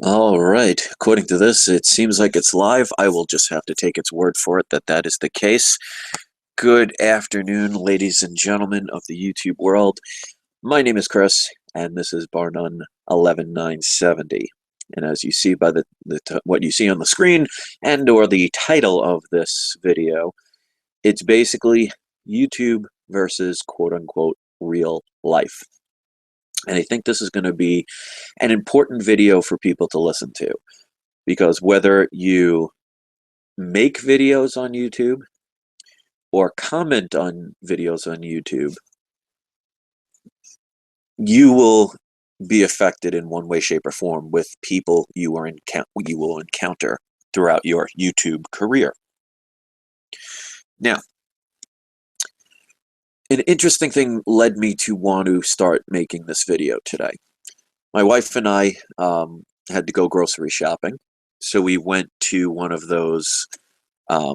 All right. According to this, it seems like it's live. I will just have to take its word for it that that is the case. Good afternoon, ladies and gentlemen of the YouTube world. My name is Chris, and this is bar none 11970. And as you see by what you see on the screen and or the title of this video, it's basically YouTube versus quote unquote real life. And I think this is going to be an important video for people to listen to because whether you make videos on YouTube or comment on videos on YouTube, you will be affected in one way, shape, or form with people you will encounter throughout your YouTube career. Now, an interesting thing led me to want to start making this video today. My wife and I had to go grocery shopping, so we went to one of those um,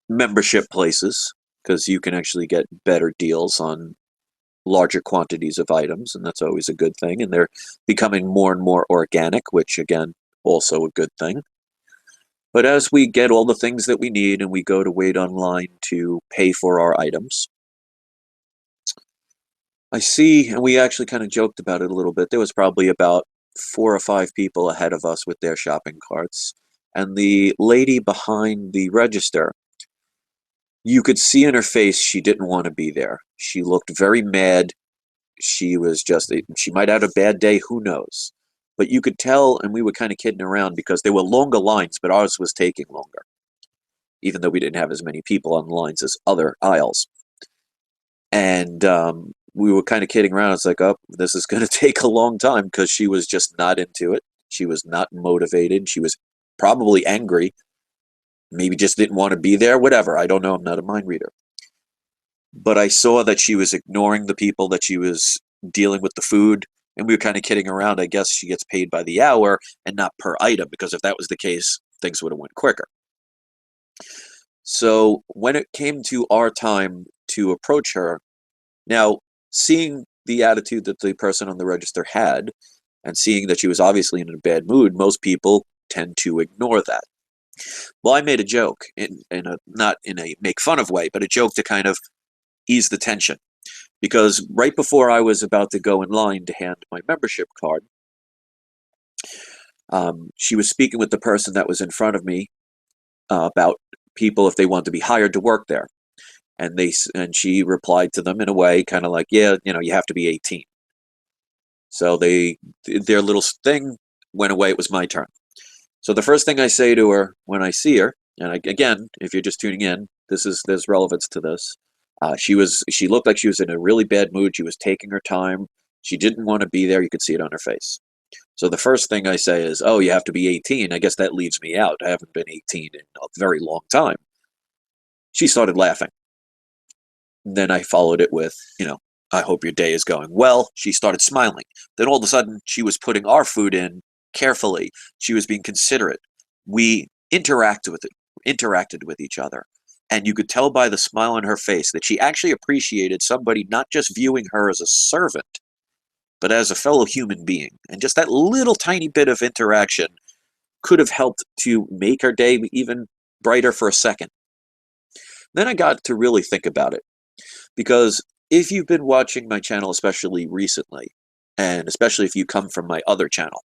membership places because you can actually get better deals on larger quantities of items, and that's always a good thing. And they're becoming more and more organic, which again, also a good thing. But as we get all the things that we need and we go to wait online to pay for our items, I see, and we actually kind of joked about it a little bit, there was probably about 4 or 5 people ahead of us with their shopping carts. And the lady behind the register, you could see in her face she didn't want to be there. She looked very mad. She might have had a bad day, who knows? But you could tell, and we were kind of kidding around because there were longer lines, but ours was taking longer, even though we didn't have as many people on the lines as other aisles. And we were kind of kidding around. It's like, oh, this is going to take a long time because she was just not into it. She was not motivated. She was probably angry. Maybe just didn't want to be there, whatever. I don't know. I'm not a mind reader. But I saw that she was ignoring the people that she was dealing with the food. And we were kind of kidding around. I guess she gets paid by the hour and not per item, because if that was the case, things would have went quicker. So when it came to our time to approach her, now seeing the attitude that the person on the register had, and seeing that she was obviously in a bad mood, most people tend to ignore that. Well, I made a joke, not in a make fun of way, but a joke to kind of ease the tension. Because right before I was about to go in line to hand my membership card, she was speaking with the person that was in front of me about people if they want to be hired to work there. And she replied to them in a way kind of like, yeah, you have to be 18. So their little thing went away. It was my turn. So the first thing I say to her when I see her, and again, if you're just tuning in, there's relevance to this. She looked like she was in a really bad mood. She was taking her time. She didn't want to be there. You could see it on her face. So the first thing I say is, oh, you have to be 18. I guess that leaves me out. I haven't been 18 in a very long time. She started laughing. And then I followed it with, I hope your day is going well. She started smiling. Then all of a sudden, she was putting our food in carefully. She was being considerate. We interacted with each other. And you could tell by the smile on her face that she actually appreciated somebody not just viewing her as a servant, but as a fellow human being. And just that little tiny bit of interaction could have helped to make her day even brighter for a second. Then I got to really think about it. Because if you've been watching my channel, especially recently, and especially if you come from my other channel,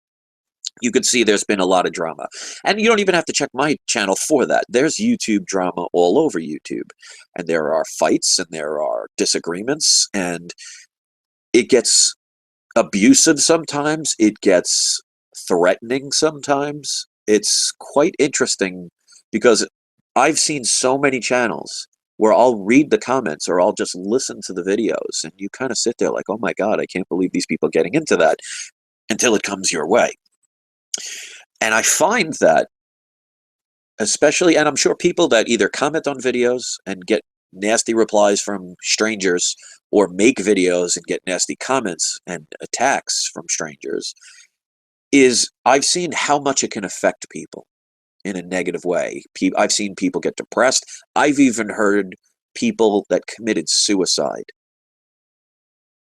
you can see there's been a lot of drama. And you don't even have to check my channel for that. There's YouTube drama all over YouTube. And there are fights and there are disagreements, and it gets abusive sometimes. It gets threatening sometimes. It's quite interesting because I've seen so many channels where I'll read the comments or I'll just listen to the videos, and you kind of sit there like, oh my God, I can't believe these people are getting into that, until it comes your way. And I find that, especially, and I'm sure people that either comment on videos and get nasty replies from strangers, or make videos and get nasty comments and attacks from strangers, is I've seen how much it can affect people in a negative way. I've seen people get depressed. I've even heard people that committed suicide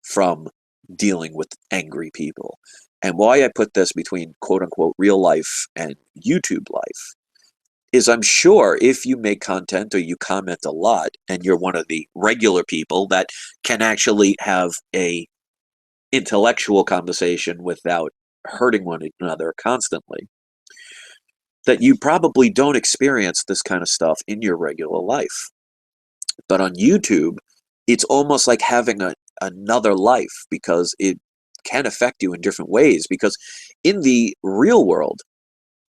from dealing with angry people. And why I put this between quote unquote real life and YouTube life is I'm sure if you make content or you comment a lot and you're one of the regular people that can actually have a intellectual conversation without hurting one another constantly, that you probably don't experience this kind of stuff in your regular life. But on YouTube, it's almost like having another life because it can affect you in different ways. Because in the real world,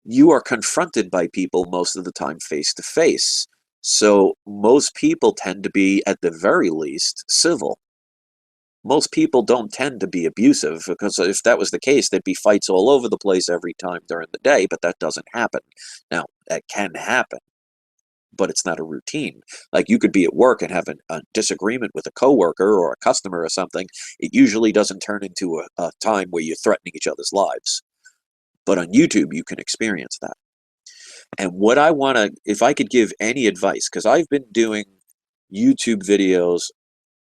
you are confronted by people most of the time face to face. So most people tend to be, at the very least, civil. Most people don't tend to be abusive, because if that was the case, there'd be fights all over the place every time during the day, but that doesn't happen. Now, that can happen, but it's not a routine. Like, you could be at work and have a disagreement with a coworker or a customer or something. It usually doesn't turn into a time where you're threatening each other's lives. But on YouTube, you can experience that. And what I want to, if I could give any advice, because I've been doing YouTube videos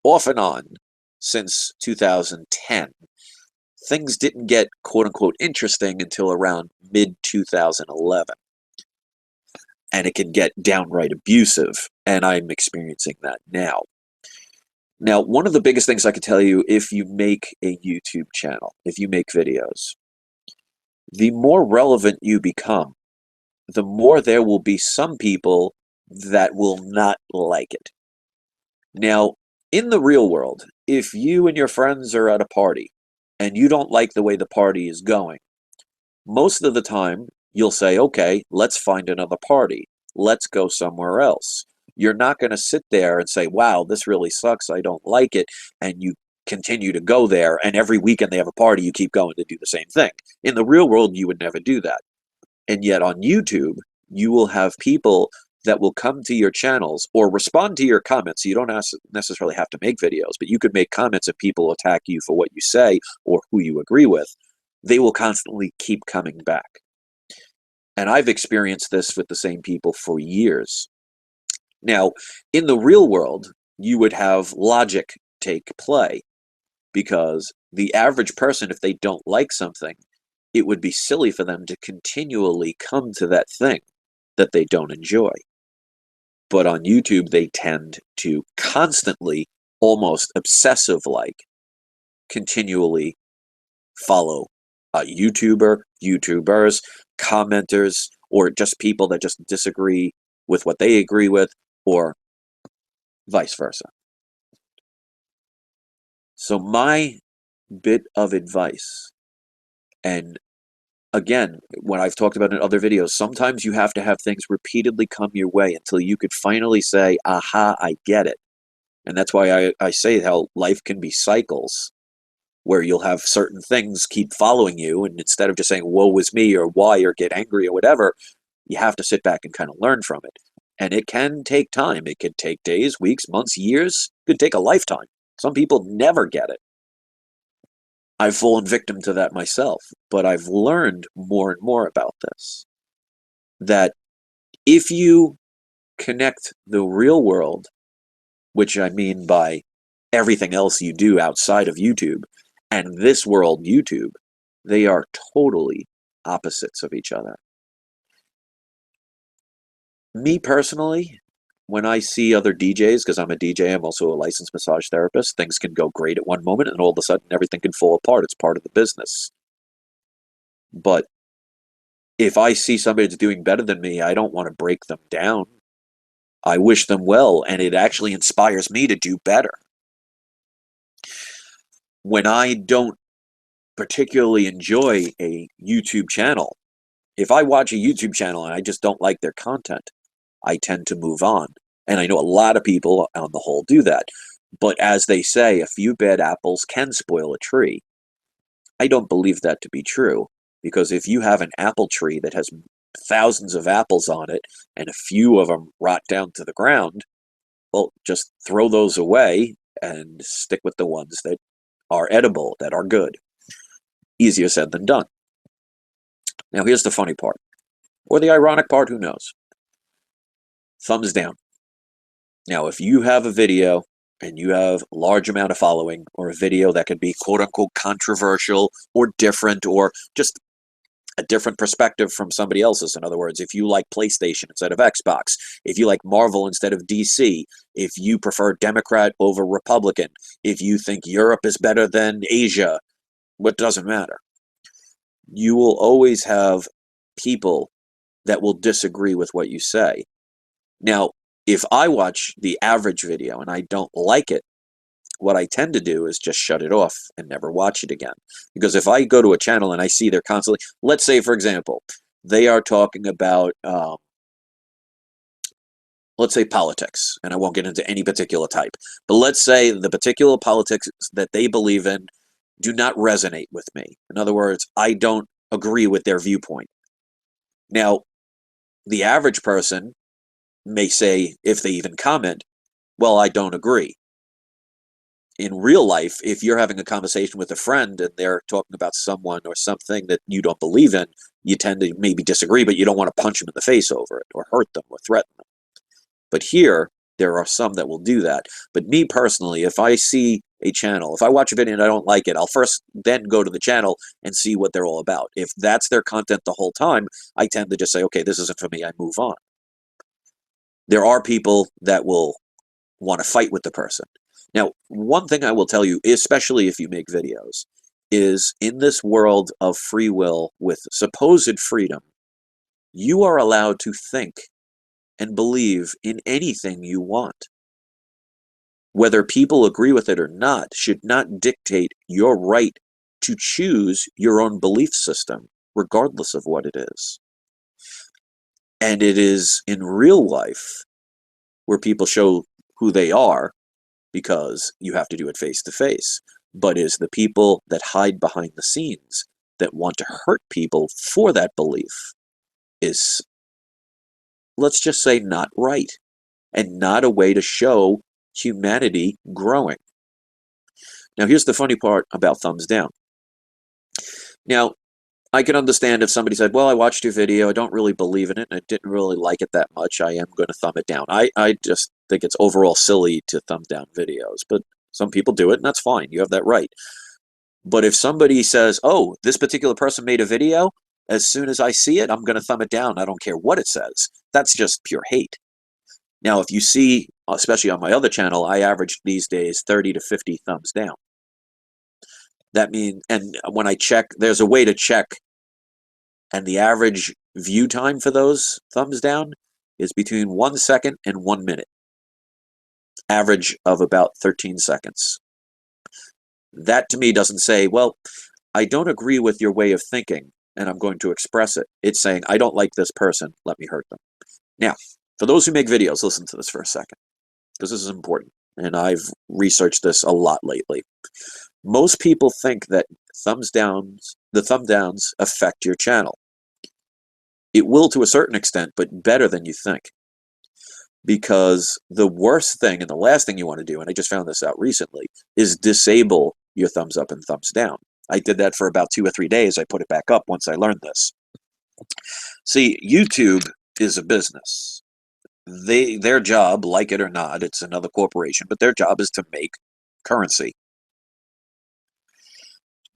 off and on since 2010. Things didn't get quote unquote interesting until around mid 2011. And it can get downright abusive. And I'm experiencing that now. Now, one of the biggest things I could tell you, if you make a YouTube channel, if you make videos, the more relevant you become, the more there will be some people that will not like it. Now, in the real world, if you and your friends are at a party and you don't like the way the party is going, most of the time you'll say, okay, let's find another party. Let's go somewhere else. You're not going to sit there and say, wow, this really sucks, I don't like it, and you continue to go there, and every weekend they have a party, you keep going to do the same thing. In the real world, you would never do that. And yet on YouTube, you will have people that will come to your channels or respond to your comments. So you don't necessarily have to make videos, but you could make comments if people attack you for what you say or who you agree with. They will constantly keep coming back. And I've experienced this with the same people for years. Now, in the real world, you would have logic take play, because the average person, if they don't like something, it would be silly for them to continually come to that thing that they don't enjoy. But on YouTube, they tend to constantly, almost obsessive-like, continually follow a YouTuber, YouTubers, commenters, or just people that just disagree with what they agree with, or vice versa. So my bit of advice, and again, when I've talked about in other videos, sometimes you have to have things repeatedly come your way until you could finally say, aha, I get it. And that's why I say how life can be cycles, where you'll have certain things keep following you, and instead of just saying, woe is me, or why, or get angry, or whatever, you have to sit back and kind of learn from it. And it can take time. It could take days, weeks, months, years. It could take a lifetime. Some people never get it. I've fallen victim to that myself, but I've learned more and more about this. That if you connect the real world, which I mean by everything else you do outside of YouTube, and this world, YouTube, they are totally opposites of each other. Me personally, when I see other DJs, because I'm a DJ, I'm also a licensed massage therapist, things can go great at one moment and all of a sudden everything can fall apart. It's part of the business. But if I see somebody that's doing better than me, I don't want to break them down. I wish them well, and it actually inspires me to do better. When I don't particularly enjoy a YouTube channel, if I watch a YouTube channel and I just don't like their content, I tend to move on. And I know a lot of people on the whole do that. But as they say, a few bad apples can spoil a tree. I don't believe that to be true, because if you have an apple tree that has thousands of apples on it and a few of them rot down to the ground, well, just throw those away and stick with the ones that are edible, that are good. Easier said than done. Now, here's the funny part, or the ironic part, who knows? Thumbs down. Now, if you have a video and you have a large amount of following, or a video that could be quote unquote controversial or different, or just a different perspective from somebody else's. In other words, if you like PlayStation instead of Xbox, if you like Marvel instead of DC, if you prefer Democrat over Republican, if you think Europe is better than Asia, what doesn't matter. You will always have people that will disagree with what you say. Now, if I watch the average video and I don't like it, what I tend to do is just shut it off and never watch it again. Because if I go to a channel and I see they're constantly, let's say, for example, they are talking about, let's say, politics, and I won't get into any particular type, but let's say the particular politics that they believe in do not resonate with me. In other words, I don't agree with their viewpoint. Now, the average person may say, if they even comment, well, I don't agree. In real life, if you're having a conversation with a friend and they're talking about someone or something that you don't believe in, you tend to maybe disagree, but you don't want to punch them in the face over it or hurt them or threaten them. But here, there are some that will do that. But me personally, if I see a channel, if I watch a video and I don't like it, I'll first then go to the channel and see what they're all about. If that's their content the whole time, I tend to just say, okay, this isn't for me, I move on. There are people that will want to fight with the person. Now, one thing I will tell you, especially if you make videos, is in this world of free will with supposed freedom, you are allowed to think and believe in anything you want. Whether people agree with it or not should not dictate your right to choose your own belief system, regardless of what it is. And it is in real life where people show who they are, because you have to do it face to face, but is the people that hide behind the scenes that want to hurt people for that belief is, let's just say, not right, and not a way to show humanity growing. Now, here's the funny part about thumbs down. Now, I can understand if somebody said, well, I watched your video, I don't really believe in it, and I didn't really like it that much, I am going to thumb it down. I just think it's overall silly to thumb down videos, but some people do it, and that's fine, you have that right. But if somebody says, oh, this particular person made a video, as soon as I see it, I'm going to thumb it down, I don't care what it says, that's just pure hate. Now, if you see, especially on my other channel, I average these days 30 to 50 thumbs down. That means, and when I check, there's a way to check, and the average view time for those thumbs down is between 1 second and 1 minute. Average of about 13 seconds. That to me doesn't say, well, I don't agree with your way of thinking, and I'm going to express it. It's saying, I don't like this person, let me hurt them. Now, for those who make videos, listen to this for a second, because this is important, and I've researched this a lot lately. Most people think that the thumb downs affect your channel. It will to a certain extent, but better than you think. Because the worst thing and the last thing you want to do, and I just found this out recently, is disable your thumbs up and thumbs down. I did that for about 2 or 3 days. I put it back up once I learned this. See, YouTube is a business. Their job, like it or not, it's another corporation, but their job is to make currency.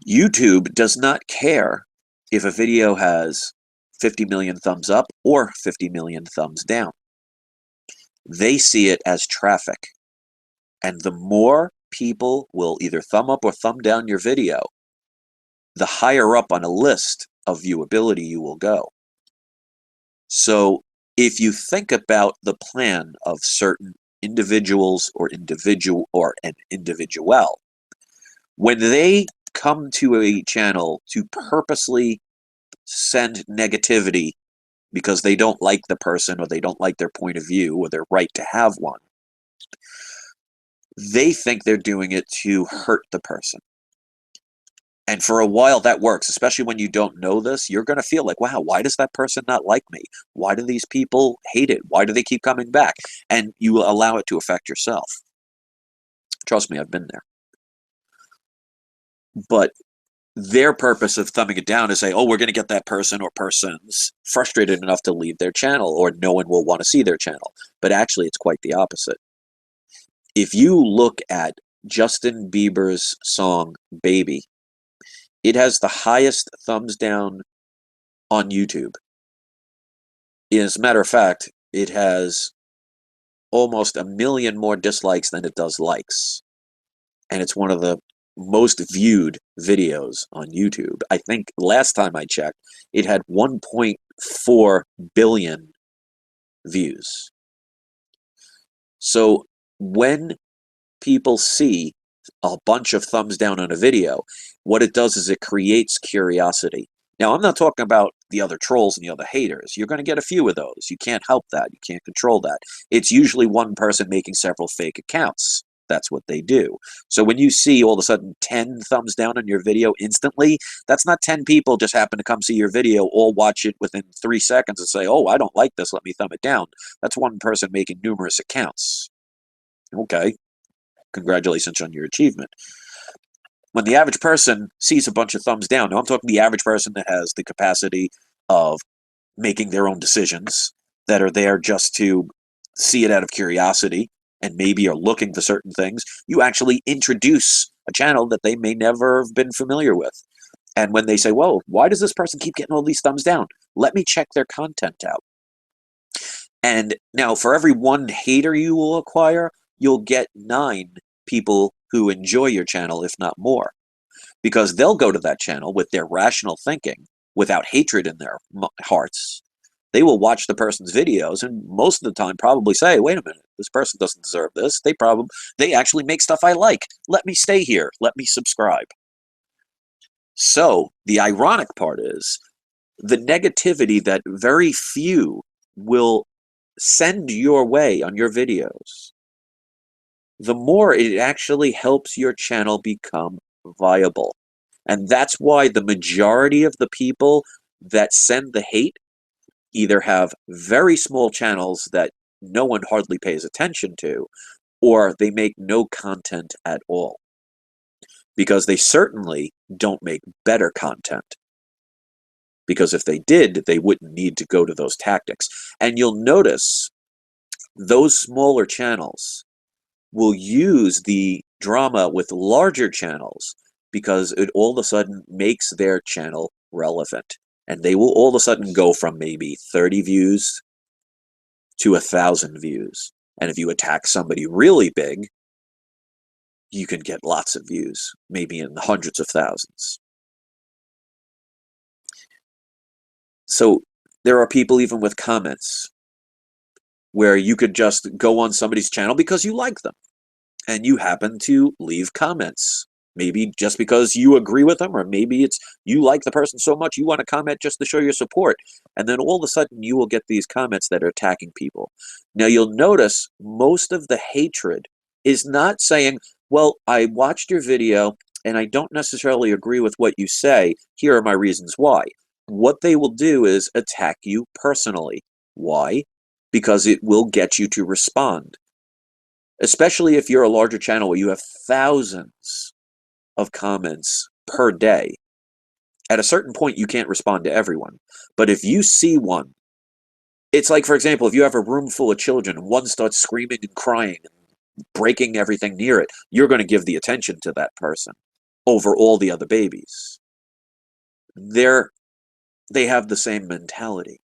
YouTube does not care if a video has 50 million thumbs up or 50 million thumbs down. They see it as traffic. And the more people will either thumb up or thumb down your video, the higher up on a list of viewability you will go. So if you think about the plan of certain individuals or an individual, when they come to a channel to purposely send negativity because they don't like the person or they don't like their point of view or their right to have one, they think they're doing it to hurt the person. And for a while that works, especially when you don't know this. You're going to feel like, wow, why does that person not like me? Why do these people hate it? Why do they keep coming back? And you will allow it to affect yourself. Trust me, I've been there. But their purpose of thumbing it down is say, oh, we're going to get that person or persons frustrated enough to leave their channel, or no one will want to see their channel. But actually, it's quite the opposite. If you look at Justin Bieber's song Baby, it has the highest thumbs down on YouTube. As a matter of fact, it has almost 1 million more dislikes than it does likes. And it's one of the most viewed videos on YouTube. I think last time I checked, it had 1.4 billion views. So when people see a bunch of thumbs down on a video, what it does is it creates curiosity. Now, I'm not talking about the other trolls and the other haters. You're going to get a few of those. You can't help that. You can't control that. It's usually one person making several fake accounts. That's what they do. So when you see all of a sudden 10 thumbs down on your video instantly, that's not 10 people just happen to come see your video, all watch it within 3 seconds and say, oh, I don't like this, let me thumb it down. That's one person making numerous accounts. Okay, congratulations on your achievement. When the average person sees a bunch of thumbs down, now I'm talking the average person that has the capacity of making their own decisions, that are there just to see it out of curiosity and maybe are looking for certain things, you actually introduce a channel that they may never have been familiar with. And when they say, whoa, why does this person keep getting all these thumbs down? Let me check their content out. And now for every one hater you will acquire, you'll get 9 people who enjoy your channel, if not more. Because they'll go to that channel with their rational thinking, without hatred in their hearts. They will watch the person's videos and most of the time probably say, wait a minute, this person doesn't deserve this. They actually make stuff I like. Let me stay here. Let me subscribe. So the ironic part is the negativity that very few will send your way on your videos, the more it actually helps your channel become viable. And that's why the majority of the people that send the hate either have very small channels that no one hardly pays attention to, or they make no content at all. Because they certainly don't make better content. Because if they did, they wouldn't need to go to those tactics. And you'll notice those smaller channels will use the drama with larger channels because it all of a sudden makes their channel relevant. And they will all of a sudden go from maybe 30 views to 1,000 views. And if you attack somebody really big, you can get lots of views, maybe in the hundreds of thousands. So there are people even with comments where you could just go on somebody's channel because you like them and you happen to leave comments. Maybe just because you agree with them, or maybe it's you like the person so much you want to comment just to show your support. And then all of a sudden you will get these comments that are attacking people. Now you'll notice most of the hatred is not saying, well, I watched your video and I don't necessarily agree with what you say. Here are my reasons why. What they will do is attack you personally. Why? Because it will get you to respond. Especially if you're a larger channel where you have thousands of comments per day. At a certain point, you can't respond to everyone. But if you see one, it's like, for example, if you have a room full of children and one starts screaming and crying and breaking everything near it, you're going to give the attention to that person over all the other babies. They have the same mentality.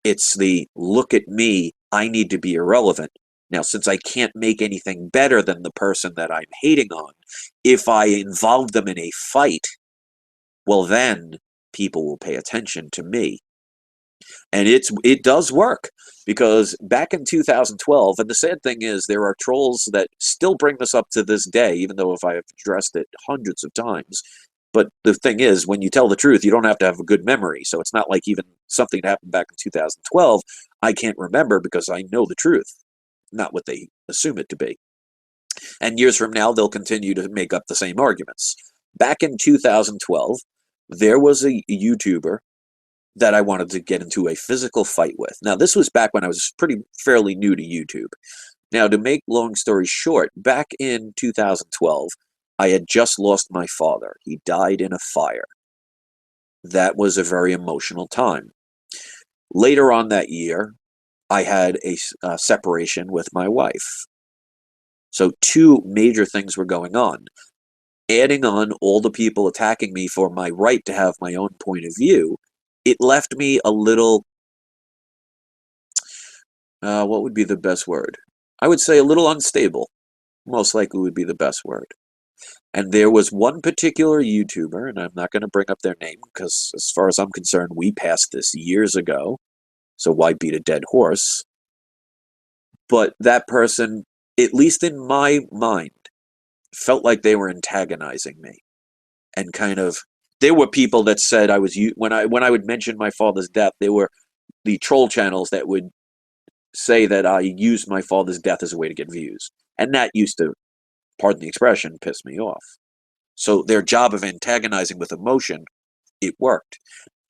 It's the, look at me, I need to be irrelevant. Now, since I can't make anything better than the person that I'm hating on, if I involve them in a fight, well then people will pay attention to me. And it does work, because back in 2012, and the sad thing is there are trolls that still bring this up to this day, even though if I have addressed it hundreds of times. But the thing is, when you tell the truth, you don't have to have a good memory. So it's not like even something that happened back in 2012, I can't remember because I know the truth, not what they assume it to be. And years from now, they'll continue to make up the same arguments. Back in 2012, there was a YouTuber that I wanted to get into a physical fight with. Now, this was back when I was fairly new to YouTube. Now, to make long story short, back in 2012, I had just lost my father. He died in a fire. That was a very emotional time. Later on that year, I had a separation with my wife. So two major things were going on. Adding on all the people attacking me for my right to have my own point of view, it left me a little, what would be the best word? I would say a little unstable, most likely would be the best word. And there was one particular YouTuber, and I'm not going to bring up their name because, as far as I'm concerned, we passed this years ago. So why beat a dead horse? But that person, at least in my mind, felt like they were antagonizing me, and kind of. There were people that said I was when I would mention my father's death. There were the troll channels that would say that I used my father's death as a way to get views, and that used to, pardon the expression, piss me off. So their job of antagonizing with emotion, it worked.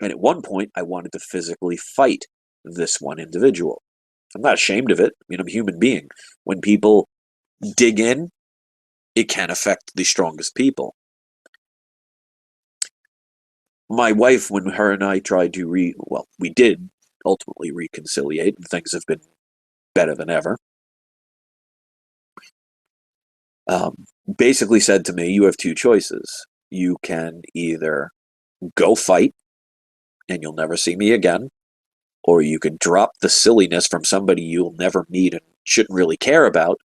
And at one point, I wanted to physically fight this one individual. I'm not ashamed of it. I mean, I'm a human being. When people dig in, it can affect the strongest people. My wife, when her and I tried to we did ultimately reconciliate, and things have been better than ever. Basically said to me, you have two choices. You can either go fight and you'll never see me again, or you could drop the silliness from somebody you'll never meet and shouldn't really care about,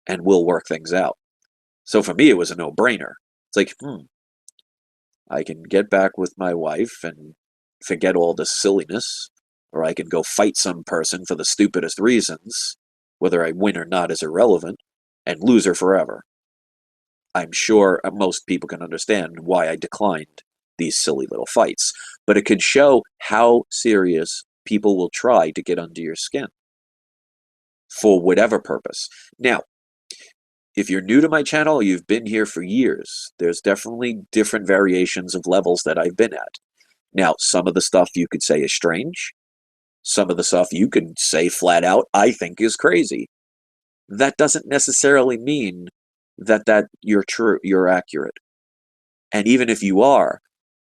and we'll work things out. So for me, it was a no-brainer. It's like, I can get back with my wife and forget all this silliness, or I can go fight some person for the stupidest reasons, whether I win or not is irrelevant, and lose her forever. I'm sure most people can understand why I declined these silly little fights, but it could show how serious people will try to get under your skin for whatever purpose. Now, if you're new to my channel, you've been here for years, there's definitely different variations of levels that I've been at. Now, some of the stuff you could say is strange. Some of the stuff you could say flat out, I think is crazy. That doesn't necessarily mean that you're true, you're accurate. And even if you are,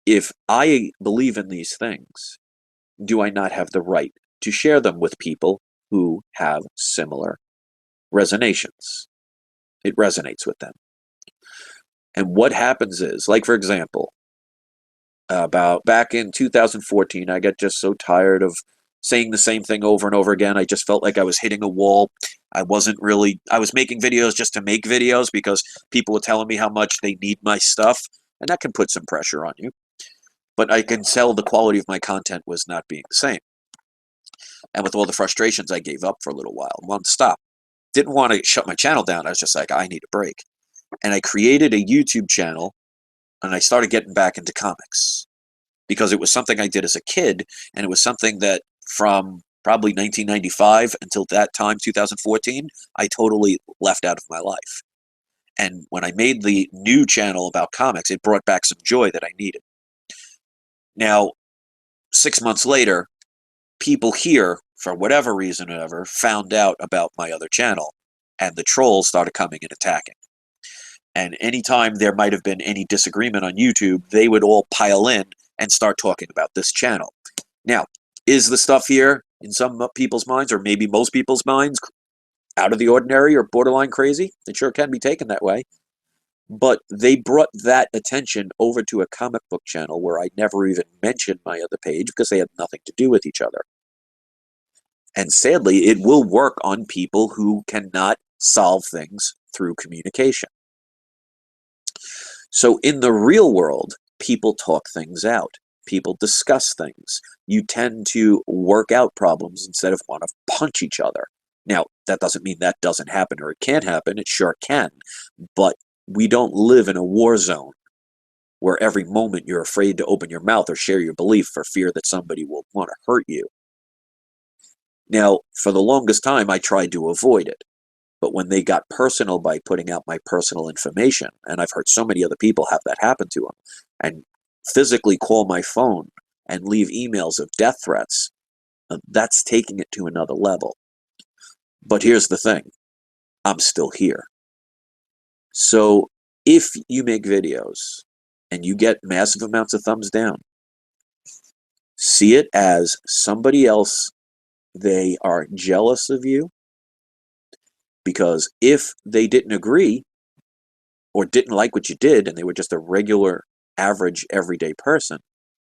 if I believe in these things, do I not have the right to share them with people who have similar resonations? It resonates with them. And what happens is, like for example, about back in 2014, I got just so tired of saying the same thing over and over again. I just felt like I was hitting a wall. I was making videos just to make videos because people were telling me how much they need my stuff, and that can put some pressure on you. But I can tell the quality of my content was not being the same. And with all the frustrations, I gave up for a little while, wanted to stop. Didn't want to shut my channel down. I was just like, I need a break. And I created a YouTube channel, and I started getting back into comics because it was something I did as a kid, and it was something that from probably 1995 until that time, 2014, I totally left out of my life. And when I made the new channel about comics, it brought back some joy that I needed. Now, 6 months later, people here, for whatever reason or whatever, found out about my other channel, and the trolls started coming and attacking. And anytime there might have been any disagreement on YouTube, they would all pile in and start talking about this channel. Now, is the stuff here, in some people's minds, or maybe most people's minds, out of the ordinary or borderline crazy? It sure can be taken that way. But they brought that attention over to a comic book channel where I never even mentioned my other page because they had nothing to do with each other. And sadly, it will work on people who cannot solve things through communication. So in the real world, people talk things out. People discuss things. You tend to work out problems instead of want to punch each other. Now, that doesn't mean that doesn't happen or it can't happen. It sure can. But we don't live in a war zone where every moment you're afraid to open your mouth or share your belief for fear that somebody will want to hurt you. Now, for the longest time, I tried to avoid it. But when they got personal by putting out my personal information, and I've heard so many other people have that happen to them, and physically call my phone and leave emails of death threats, that's taking it to another level. But here's the thing, I'm still here. So if you make videos and you get massive amounts of thumbs down, see it as somebody else, they are jealous of you Because if they didn't agree or didn't like what you did and they were just a regular, average, everyday person,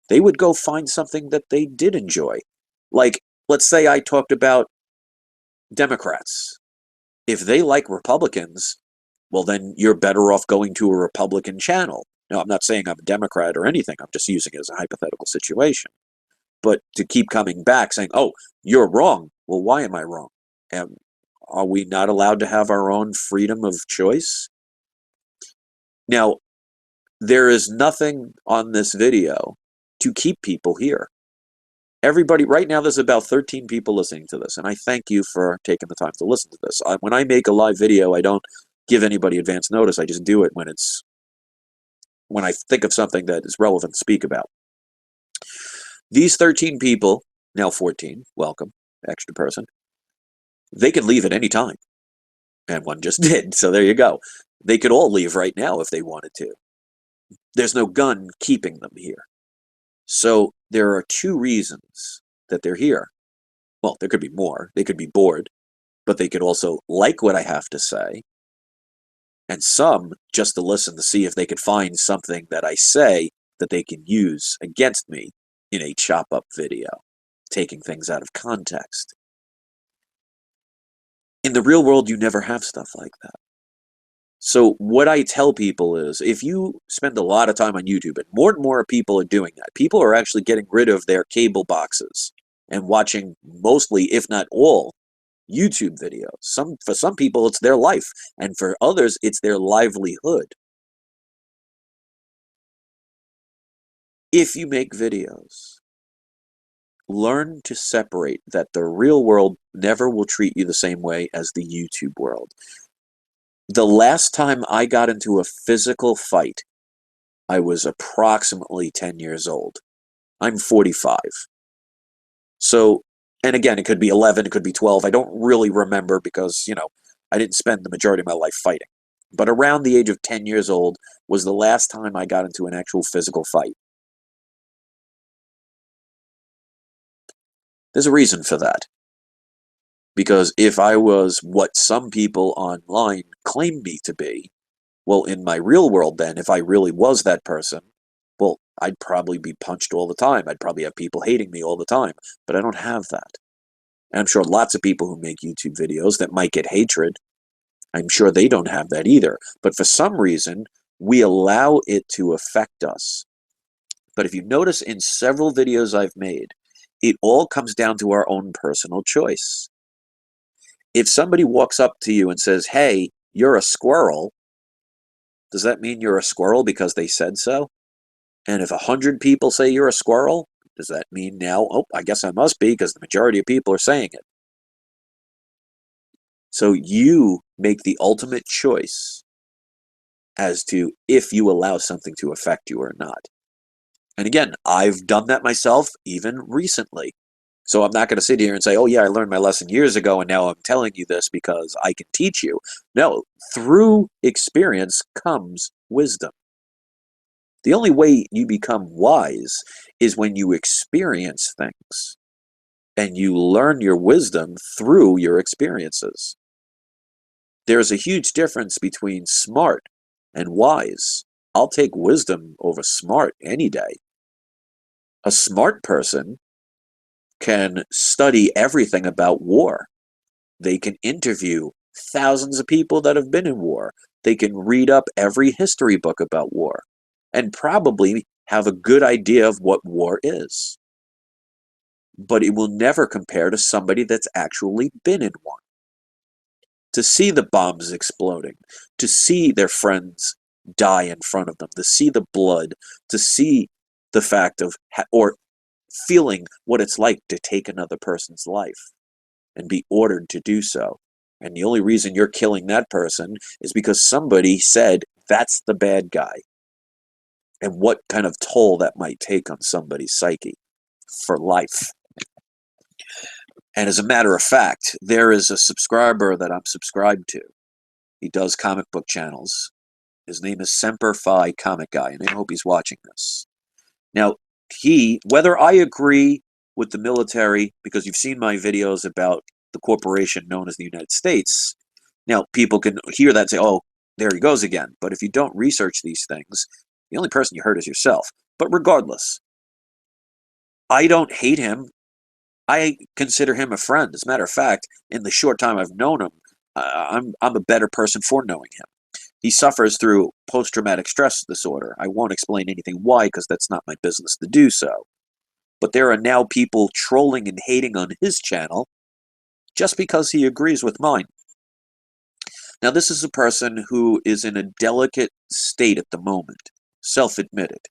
they would go find something that they did enjoy. Like, let's say I talked about Democrats. If they like Republicans, well, then you're better off going to a Republican channel. Now, I'm not saying I'm a Democrat or anything. I'm just using it as a hypothetical situation. But to keep coming back saying, oh, you're wrong. Well, why am I wrong? And are we not allowed to have our own freedom of choice? Now, there is nothing on this video to keep people here. Everybody, right now, there's about 13 people listening to this, and I thank you for taking the time to listen to this. When I make a live video, I don't give anybody advance notice. I just do it when I think of something that is relevant to speak about. These 13 people, now 14, welcome, extra person, they could leave at any time. And one just did, so there you go. They could all leave right now if they wanted to. There's no gun keeping them here. So there are two reasons that they're here. Well, there could be more. They could be bored, but they could also like what I have to say. And some just to listen to see if they could find something that I say that they can use against me in a chop-up video, taking things out of context. In the real world, you never have stuff like that. So what I tell people is, if you spend a lot of time on YouTube, and more people are doing that, people are actually getting rid of their cable boxes and watching mostly, if not all, YouTube videos. For some people, it's their life, and for others, it's their livelihood. If you make videos, learn to separate that the real world never will treat you the same way as the YouTube world. The last time I got into a physical fight, I was approximately 10 years old. I'm 45. So, and again, it could be 11, it could be 12. I don't really remember because, I didn't spend the majority of my life fighting. But around the age of 10 years old was the last time I got into an actual physical fight. There's a reason for that. Because if I was what some people online claim me to be, well, in my real world then, if I really was that person, well, I'd probably be punched all the time. I'd probably have people hating me all the time. But I don't have that. And I'm sure lots of people who make YouTube videos that might get hatred, I'm sure they don't have that either. But for some reason, we allow it to affect us. But if you notice in several videos I've made, it all comes down to our own personal choice. If somebody walks up to you and says, hey, you're a squirrel, does that mean you're a squirrel because they said so? And if 100 people say you're a squirrel, does that mean now, oh, I guess I must be because the majority of people are saying it? So you make the ultimate choice as to if you allow something to affect you or not. And again, I've done that myself even recently. So I'm not going to sit here and say, oh yeah, I learned my lesson years ago and now I'm telling you this because I can teach you. No, through experience comes wisdom. The only way you become wise is when you experience things and you learn your wisdom through your experiences. There's a huge difference between smart and wise. I'll take wisdom over smart any day. A smart person can study everything about war. They can interview thousands of people that have been in war. They can read up every history book about war and probably have a good idea of what war is. But it will never compare to somebody that's actually been in one. To see the bombs exploding, to see their friends die in front of them, to see the blood, to see the fact of, or feeling what it's like to take another person's life and be ordered to do so. And the only reason you're killing that person is because somebody said that's the bad guy. And what kind of toll that might take on somebody's psyche for life. And as a matter of fact, there is a subscriber that I'm subscribed to. He does comic book channels. His name is Semper Fi Comic Guy, and I hope he's watching this. Now, whether I agree with the military, because you've seen my videos about the corporation known as the United States, Now, people can hear that and say, oh, there he goes again. But if you don't research these things, the only person you hurt is yourself. But regardless, I don't hate him. I consider him a friend. As a matter of fact, in the short time I've known him, I'm a better person for knowing him. He suffers through post-traumatic stress disorder. I won't explain anything why, because that's not my business to do so. But there are now people trolling and hating on his channel just because he agrees with mine. Now, this is a person who is in a delicate state at the moment, self-admitted.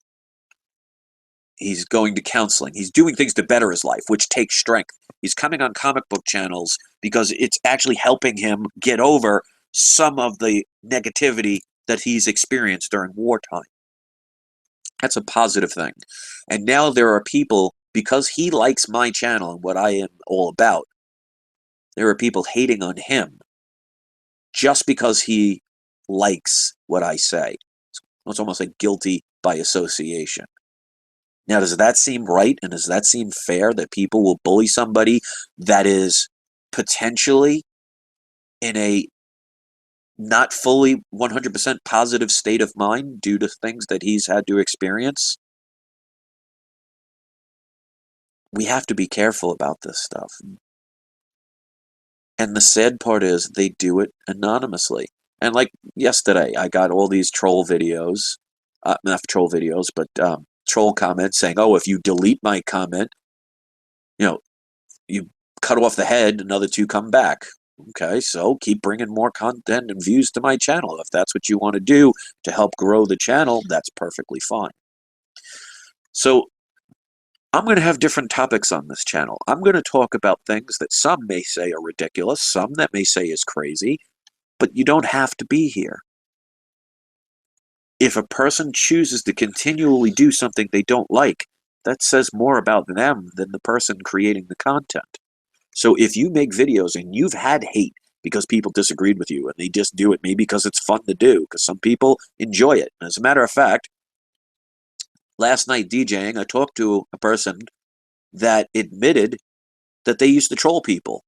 He's going to counseling. He's doing things to better his life, which takes strength. He's coming on comic book channels because it's actually helping him get over some of the negativity that he's experienced during wartime. That's a positive thing. And now there are people, because he likes my channel and what I am all about, there are people hating on him just because he likes what I say. It's almost like guilty by association. Now, does that seem right, and does that seem fair that people will bully somebody that is potentially in a not fully 100% positive state of mind due to things that he's had to experience? We have to be careful about this stuff. And the sad part is they do it anonymously. And like yesterday, I got all these troll videos, not troll videos, but troll comments saying, oh, if you delete my comment, you cut off the head, another two come back. Okay, so keep bringing more content and views to my channel. If that's what you want to do to help grow the channel, that's perfectly fine. So I'm going to have different topics on this channel. I'm going to talk about things that some may say are ridiculous, some that may say is crazy, but you don't have to be here. If a person chooses to continually do something they don't like, that says more about them than the person creating the content. So if you make videos and you've had hate because people disagreed with you and they just do it maybe because it's fun to do, because some people enjoy it. And as a matter of fact, last night DJing, I talked to a person that admitted that they used to troll people.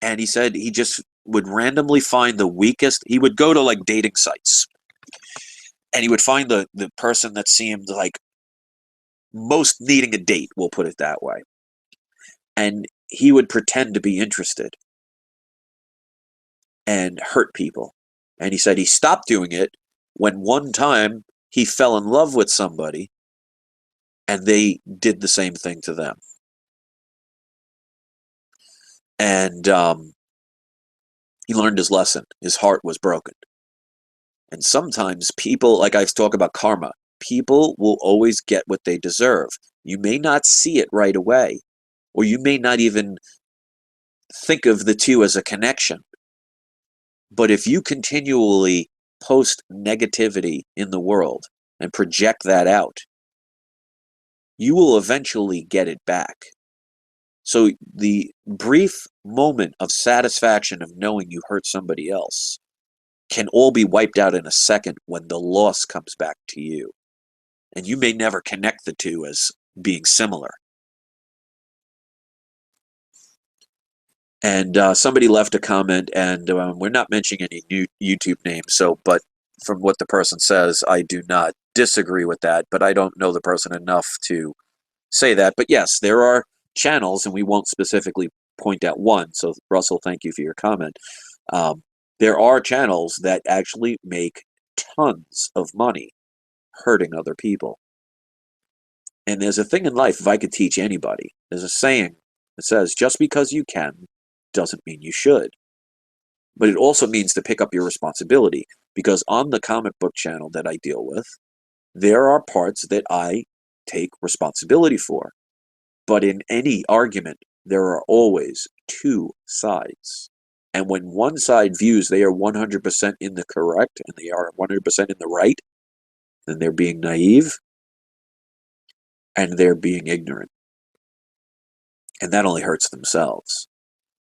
And he said he just would randomly find the weakest. He would go to like dating sites and he would find the person that seemed like most needing a date, we'll put it that way. And he would pretend to be interested and hurt people. And he said he stopped doing it when one time he fell in love with somebody and they did the same thing to them. And he learned his lesson. His heart was broken. And sometimes people, like I talk about karma, people will always get what they deserve. You may not see it right away, or you may not even think of the two as a connection. But if you continually post negativity in the world and project that out, you will eventually get it back. So the brief moment of satisfaction of knowing you hurt somebody else can all be wiped out in a second when the loss comes back to you. And you may never connect the two as being similar. And somebody left a comment, and we're not mentioning any new YouTube names, but from what the person says, I do not disagree with that, but I don't know the person enough to say that. But yes, there are channels, and we won't specifically point out one, so Russell, thank you for your comment. There are channels that actually make tons of money hurting other people. And there's a thing in life, if I could teach anybody, there's a saying that says, just because you can doesn't mean you should. But it also means to pick up your responsibility, because on the comic book channel that I deal with, there are parts that I take responsibility for. But in any argument, there are always two sides. And when one side views they are 100% in the correct and they are 100% in the right, then they're being naive and they're being ignorant. And that only hurts themselves.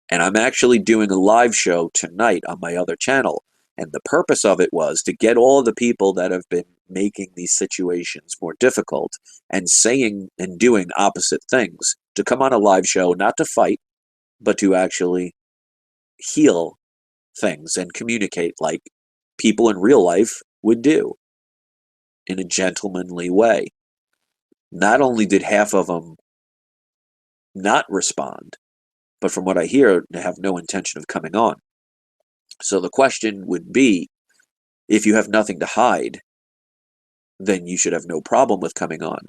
And I'm actually doing a live show tonight on my other channel. And the purpose of it was to get all the people that have been making these situations more difficult and saying and doing opposite things to come on a live show, not to fight, but to actually heal things and communicate like people in real life would do in a gentlemanly way. Not only did half of them not respond, but from what I hear, they have no intention of coming on. So the question would be, if you have nothing to hide, then you should have no problem with coming on.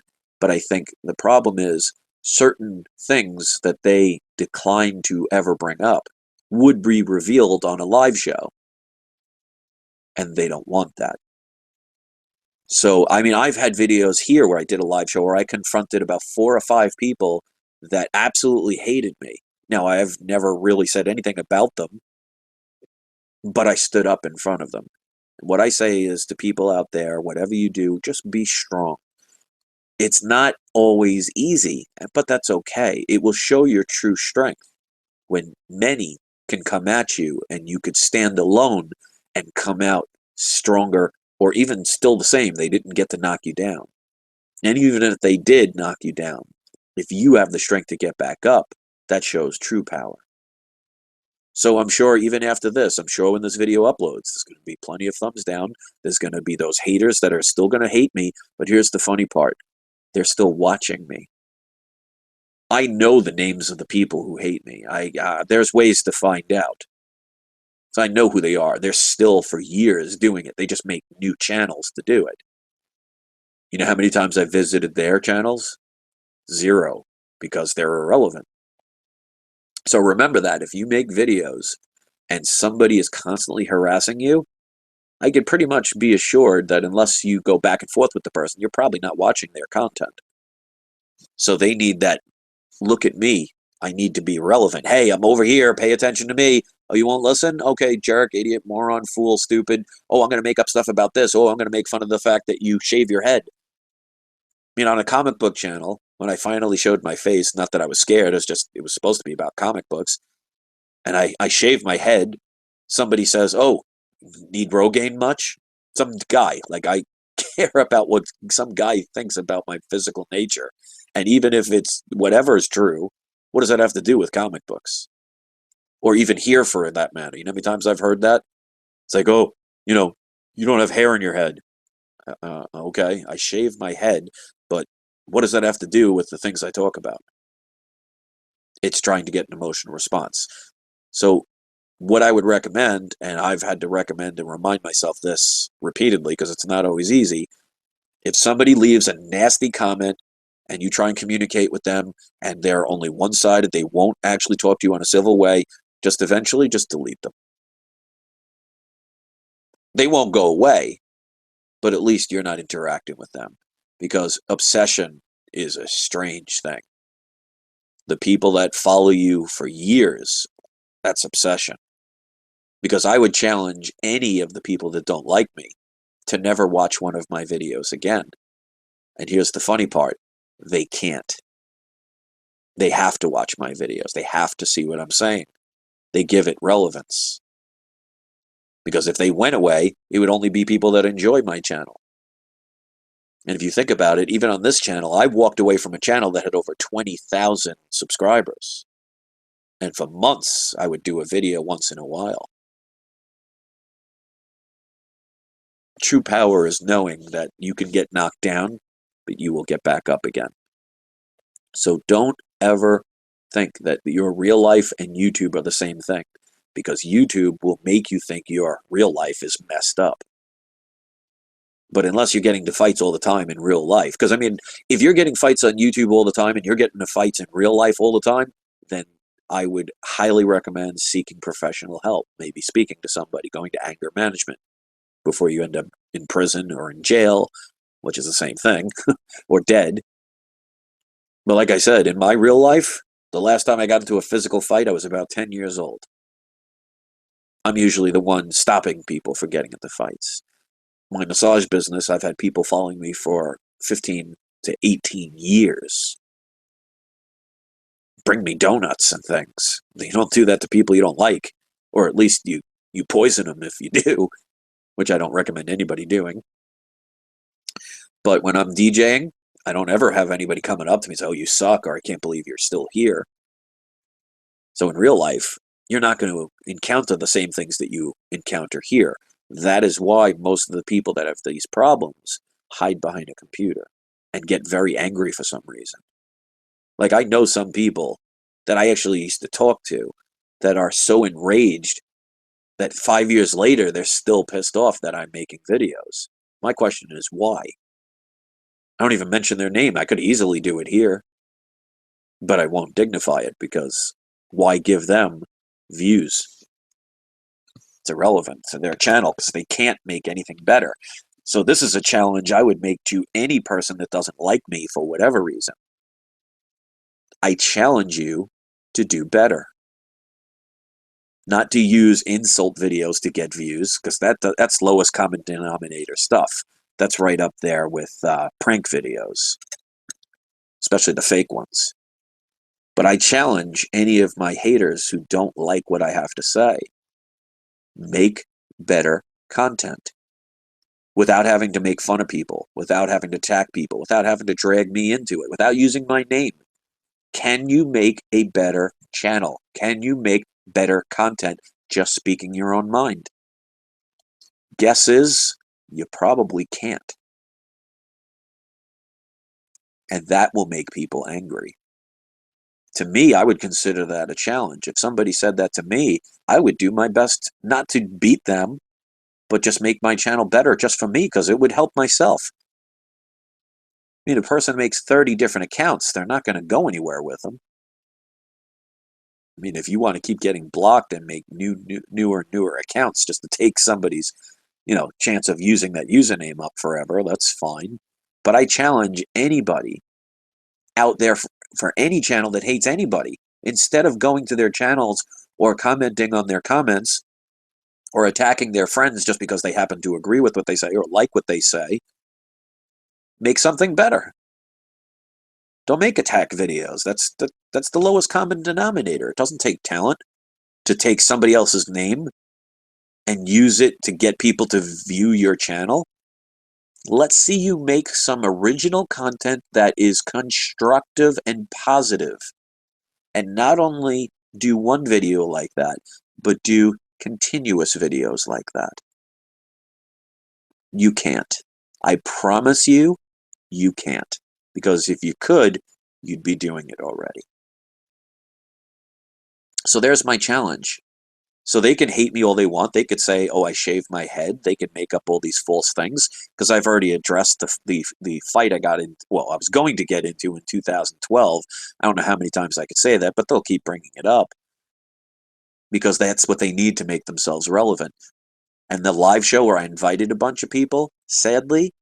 But I think the problem is certain things that they decline to ever bring up would be revealed on a live show, and they don't want that. So, I mean, I've had videos here where I did a live show where I confronted about 4 or 5 people that absolutely hated me. Now, I've never really said anything about them, but I stood up in front of them. What I say is to people out there, whatever you do, just be strong. It's not always easy, but that's okay. It will show your true strength when many can come at you and you could stand alone and come out stronger, or even still the same. They didn't get to knock you down. And even if they did knock you down, if you have the strength to get back up, that shows true power. So I'm sure even after this, I'm sure when this video uploads, there's going to be plenty of thumbs down. There's going to be those haters that are still going to hate me. But here's the funny part. They're still watching me. I know the names of the people who hate me. There's ways to find out. So I know who they are. They're still for years doing it. They just make new channels to do it. You know how many times I visited their channels? 0, because they're irrelevant. So remember that if you make videos and somebody is constantly harassing you, I can pretty much be assured that unless you go back and forth with the person, you're probably not watching their content. So they need that, look at me, I need to be relevant. Hey, I'm over here, pay attention to me. Oh, you won't listen? Okay, jerk, idiot, moron, fool, stupid. Oh, I'm going to make up stuff about this. Oh, I'm going to make fun of the fact that you shave your head. I mean, on a comic book channel, when I finally showed my face, not that I was scared, it was supposed to be about comic books, and I shaved my head, somebody says, oh, need Rogaine much? Some guy, like I care about what some guy thinks about my physical nature. And even if it's whatever is true, what does that have to do with comic books? Or even here for that matter. You know how many times I've heard that? It's like, oh, you don't have hair in your head. Okay, I shave my head, but what does that have to do with the things I talk about? It's trying to get an emotional response. So what I would recommend, and I've had to recommend and remind myself this repeatedly because it's not always easy, if somebody leaves a nasty comment and you try and communicate with them and they're only one-sided, they won't actually talk to you in a civil way, just eventually just delete them. They won't go away, but at least you're not interacting with them, because obsession is a strange thing. The people that follow you for years, that's obsession. Because I would challenge any of the people that don't like me to never watch one of my videos again. And here's the funny part, they can't. They have to watch my videos. They have to see what I'm saying. They give it relevance. Because if they went away, it would only be people that enjoy my channel. And if you think about it, even on this channel, I walked away from a channel that had over 20,000 subscribers. And for months, I would do a video once in a while. True power is knowing that you can get knocked down, but you will get back up again. So don't ever think that your real life and YouTube are the same thing, because YouTube will make you think your real life is messed up. But unless you're getting to fights all the time in real life, because I mean, if you're getting fights on YouTube all the time and you're getting to fights in real life all the time, then I would highly recommend seeking professional help, maybe speaking to somebody, going to anger management before you end up in prison or in jail, which is the same thing, or dead. But like I said, in my real life, the last time I got into a physical fight, I was about 10 years old. I'm usually the one stopping people from getting into fights. My massage business, I've had people following me for 15 to 18 years. Bring me donuts and things. You don't do that to people you don't like, or at least you poison them if you do, which I don't recommend anybody doing. But when I'm DJing, I don't ever have anybody coming up to me and say, oh, you suck, or I can't believe you're still here. So in real life, you're not going to encounter the same things that you encounter here. That is why most of the people that have these problems hide behind a computer and get very angry for some reason. Like, I know some people that I actually used to talk to that are so enraged that 5 years later, they're still pissed off that I'm making videos. My question is, why? I don't even mention their name. I could easily do it here, but I won't dignify it because why give them views? It's irrelevant to their channel because they can't make anything better. So this is a challenge I would make to any person that doesn't like me for whatever reason. I challenge you to do better. Not to use insult videos to get views, because that's lowest common denominator stuff. That's right up there with prank videos, especially the fake ones. But I challenge any of my haters who don't like what I have to say. Make better content without having to make fun of people, without having to attack people, without having to drag me into it, without using my name. Can you make a better channel? Can you make better content just speaking your own mind? Guess is, you probably can't. And that will make people angry. To me, I would consider that a challenge. If somebody said that to me, I would do my best not to beat them, but just make my channel better just for me, because it would help myself. I mean, a person makes 30 different accounts, they're not going to go anywhere with them. I mean, if you want to keep getting blocked and make newer accounts just to take somebody's, chance of using that username up forever, that's fine. But I challenge anybody out there for any channel that hates anybody, instead of going to their channels or commenting on their comments or attacking their friends just because they happen to agree with what they say or like what they say, make something better. Don't make attack videos. That's the lowest common denominator. It doesn't take talent to take somebody else's name and use it to get people to view your channel. Let's see you make some original content that is constructive and positive. And not only do one video like that, but do continuous videos like that. You can't. I promise you, you can't. Because if you could, you'd be doing it already. So there's my challenge. So they can hate me all they want. They could say, oh, I shaved my head. They could make up all these false things, because I've already addressed the fight I got in. Well, I was going to get into in 2012. I don't know how many times I could say that, but they'll keep bringing it up because that's what they need to make themselves relevant. And the live show where I invited a bunch of people, sadly,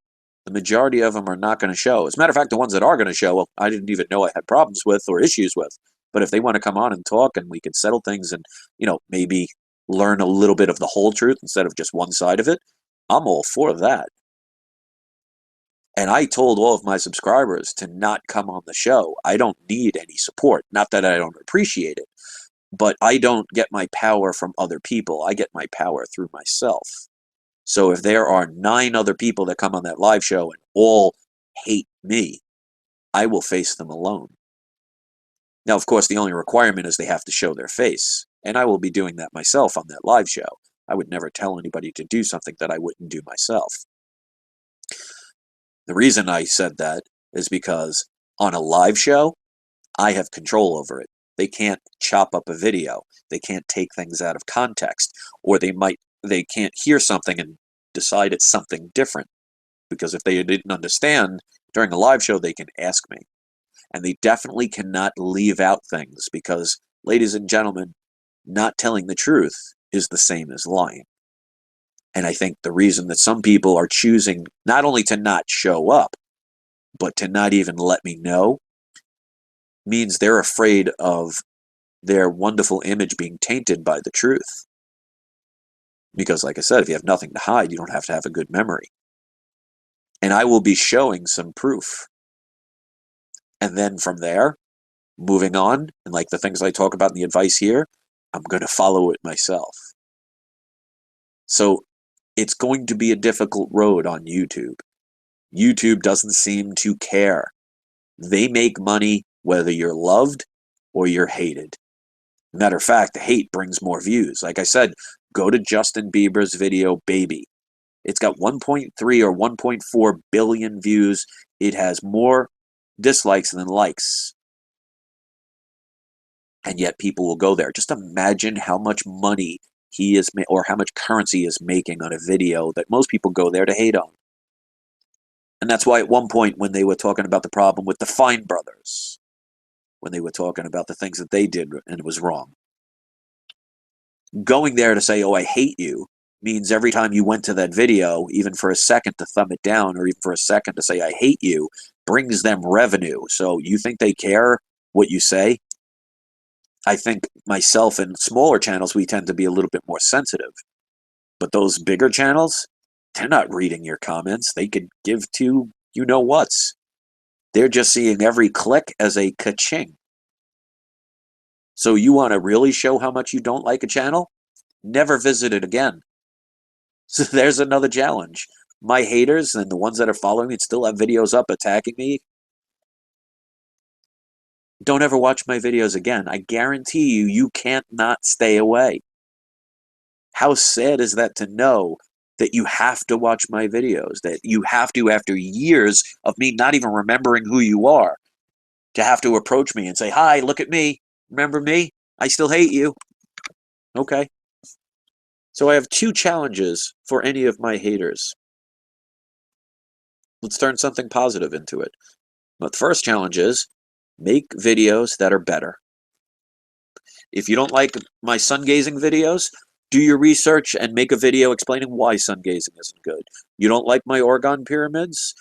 the majority of them are not going to show. As a matter of fact, the ones that are going to show, well, I didn't even know I had problems with or issues with. But if they want to come on and talk and we can settle things and, maybe learn a little bit of the whole truth instead of just one side of it, I'm all for that. And I told all of my subscribers to not come on the show. I don't need any support. Not that I don't appreciate it, but I don't get my power from other people. I get my power through myself. So if there are 9 other people that come on that live show and all hate me, I will face them alone. Now, of course, the only requirement is they have to show their face, and I will be doing that myself on that live show. I would never tell anybody to do something that I wouldn't do myself. The reason I said that is because on a live show, I have control over it. They can't chop up a video. They can't take things out of context, or they can't hear something and decide it's something different. Because if they didn't understand during a live show, they can ask me. And they definitely cannot leave out things because, ladies and gentlemen, not telling the truth is the same as lying. And I think the reason that some people are choosing not only to not show up, but to not even let me know, means they're afraid of their wonderful image being tainted by the truth. Because, like I said, if you have nothing to hide, you don't have to have a good memory. And I will be showing some proof. And then from there, moving on, and like the things I talk about in the advice here, I'm going to follow it myself. So it's going to be a difficult road on YouTube. YouTube doesn't seem to care. They make money whether you're loved or you're hated. Matter of fact, the hate brings more views. Like I said, go to Justin Bieber's video, Baby. It's got 1.3 or 1.4 billion views. It has more dislikes than likes. And yet people will go there. Just imagine how much money he is, or how much currency he is making on a video that most people go there to hate on. And that's why at one point when they were talking about the problem with the Fine brothers, when they were talking about the things that they did and it was wrong, going there to say, oh, I hate you, means every time you went to that video, even for a second to thumb it down, or even for a second to say, I hate you, brings them revenue. So you think they care what you say? I think myself and smaller channels, we tend to be a little bit more sensitive. But those bigger channels, they're not reading your comments. They could give to you-know-whats. They're just seeing every click as a ka-ching. So you want to really show how much you don't like a channel? Never visit it again. So there's another challenge. My haters and the ones that are following me and still have videos up attacking me, don't ever watch my videos again. I guarantee you, you can't not stay away. How sad is that to know that you have to watch my videos, that you have to, after years of me not even remembering who you are, to have to approach me and say, hi, look at me. Remember me? I still hate you. Okay. So I have two challenges for any of my haters. Let's turn something positive into it. But the first challenge is make videos that are better. If you don't like my sun gazing videos, do your research and make a video explaining why sun gazing isn't good. You don't like my Orgone pyramids?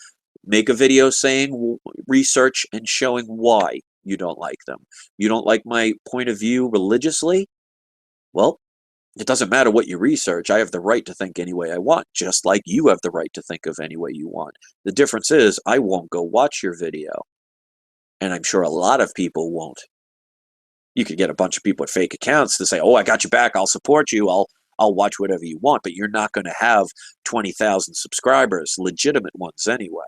Make a video saying research and showing why you don't like them. You don't like my point of view religiously? Well, it doesn't matter what you research. I have the right to think any way I want, just like you have the right to think of any way you want. The difference is I won't go watch your video. And I'm sure a lot of people won't. You could get a bunch of people with fake accounts to say, oh, I got you back, I'll support you, I'll watch whatever you want, but you're not going to have 20,000 subscribers, legitimate ones anyway.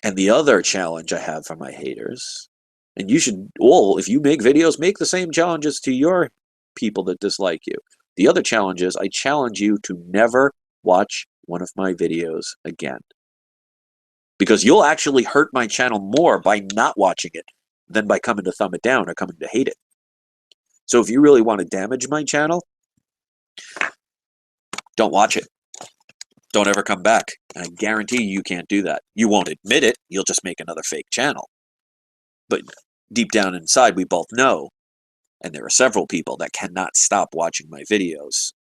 And the other challenge I have for my haters, and you should all, if you make videos, make the same challenges to your people that dislike you. The other challenge is I challenge you to never watch one of my videos again. Because you'll actually hurt my channel more by not watching it than by coming to thumb it down or coming to hate it. So if you really want to damage my channel, don't watch it. Don't ever come back. And I guarantee you can't do that. You won't admit it. You'll just make another fake channel. But deep down inside, we both know, and there are several people that cannot stop watching my videos.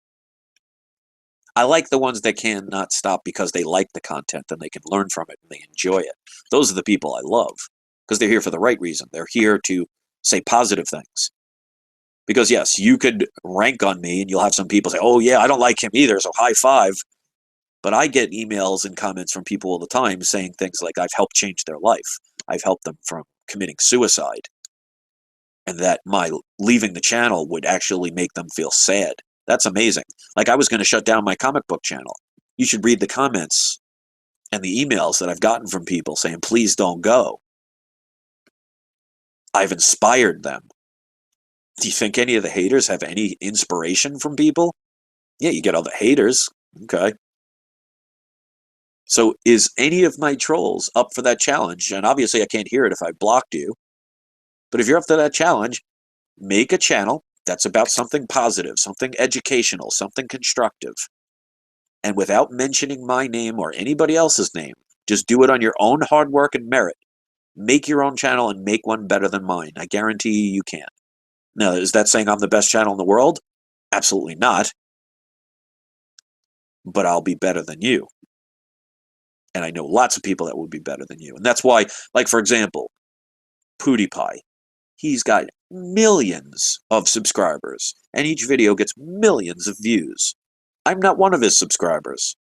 I like the ones that cannot stop because they like the content and they can learn from it and they enjoy it. Those are the people I love because they're here for the right reason. They're here to say positive things. Because yes, you could rank on me and you'll have some people say, oh yeah, I don't like him either, so high five. But I get emails and comments from people all the time saying things like, I've helped change their life. I've helped them from committing suicide. And that my leaving the channel would actually make them feel sad. That's amazing. Like I was going to shut down my comic book channel. You should read the comments and the emails that I've gotten from people saying, please don't go. I've inspired them. Do you think any of the haters have any inspiration from people? Yeah, you get all the haters. Okay. So is any of my trolls up for that challenge? And obviously I can't hear it if I blocked you. But if you're up to that challenge, make a channel that's about something positive, something educational, something constructive. And without mentioning my name or anybody else's name, just do it on your own hard work and merit. Make your own channel and make one better than mine. I guarantee you can. Now, is that saying I'm the best channel in the world? Absolutely not. But I'll be better than you. And I know lots of people that would be better than you. And that's why, like, for example, PewDiePie. He's got millions of subscribers, and each video gets millions of views. I'm not one of his subscribers.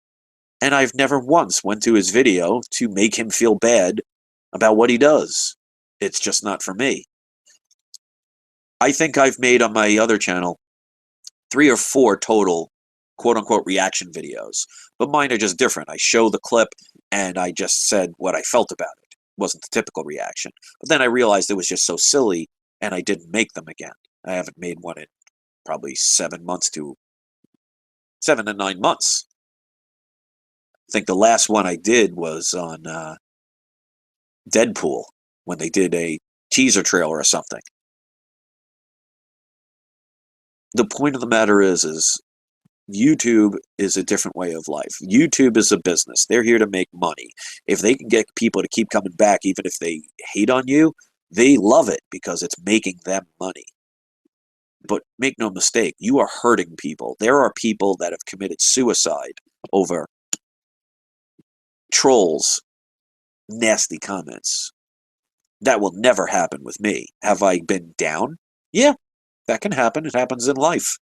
And I've never once went to his video to make him feel bad about what he does. It's just not for me. I think I've made on my other channel 3 or 4 total quote-unquote reaction videos. But mine are just different. I show the clip, and I just said what I felt about it. It wasn't the typical reaction. But then I realized it was just so silly and I didn't make them again. I haven't made one in probably 7 to 9 months. I think the last one I did was on Deadpool, when they did a teaser trailer or something. The point of the matter is YouTube is a different way of life. YouTube is a business. They're here to make money. If they can get people to keep coming back, even if they hate on you, they love it because it's making them money. But make no mistake, you are hurting people. There are people that have committed suicide over trolls, nasty comments. That will never happen with me. Have I been down? Yeah, that can happen. It happens in life.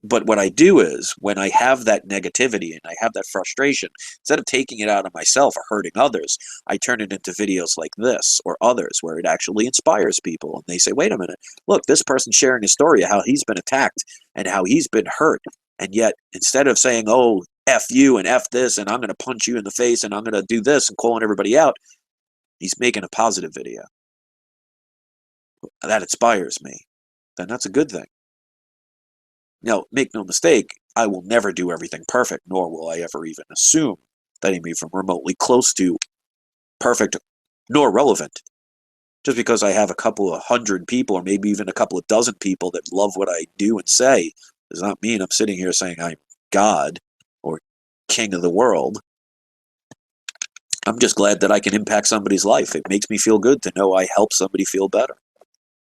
But what I do is, when I have that negativity and I have that frustration, instead of taking it out on myself or hurting others, I turn it into videos like this or others where it actually inspires people. And they say, wait a minute, look, this person's sharing a story of how he's been attacked and how he's been hurt. And yet, instead of saying, oh, F you and F this, and I'm going to punch you in the face and I'm going to do this and calling everybody out, he's making a positive video. That inspires me. Then that's a good thing. Now, make no mistake, I will never do everything perfect, nor will I ever even assume that I'm even remotely close to perfect nor relevant. Just because I have a couple of hundred people, or maybe even a couple of dozen people that love what I do and say, does not mean I'm sitting here saying I'm God or king of the world. I'm just glad that I can impact somebody's life. It makes me feel good to know I help somebody feel better.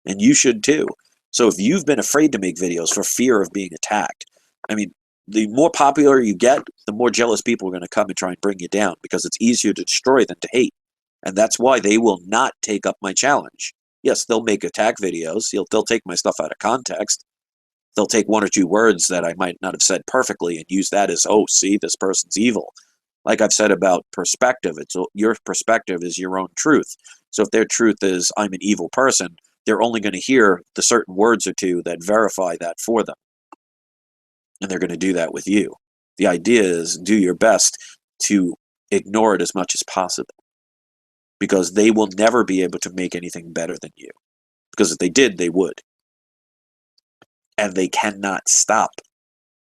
And you should too. So if you've been afraid to make videos for fear of being attacked, I mean, the more popular you get, the more jealous people are going to come and try and bring you down, because it's easier to destroy than to hate. And that's why they will not take up my challenge. Yes, they'll make attack videos. They'll take my stuff out of context. They'll take one or two words that I might not have said perfectly and use that as, oh, see, this person's evil. Like I've said about perspective, your perspective is your own truth. So if their truth is, I'm an evil person, they're only going to hear the certain words or two that verify that for them. And they're going to do that with you. The idea is, do your best to ignore it as much as possible, because they will never be able to make anything better than you. Because if they did, they would. And they cannot stop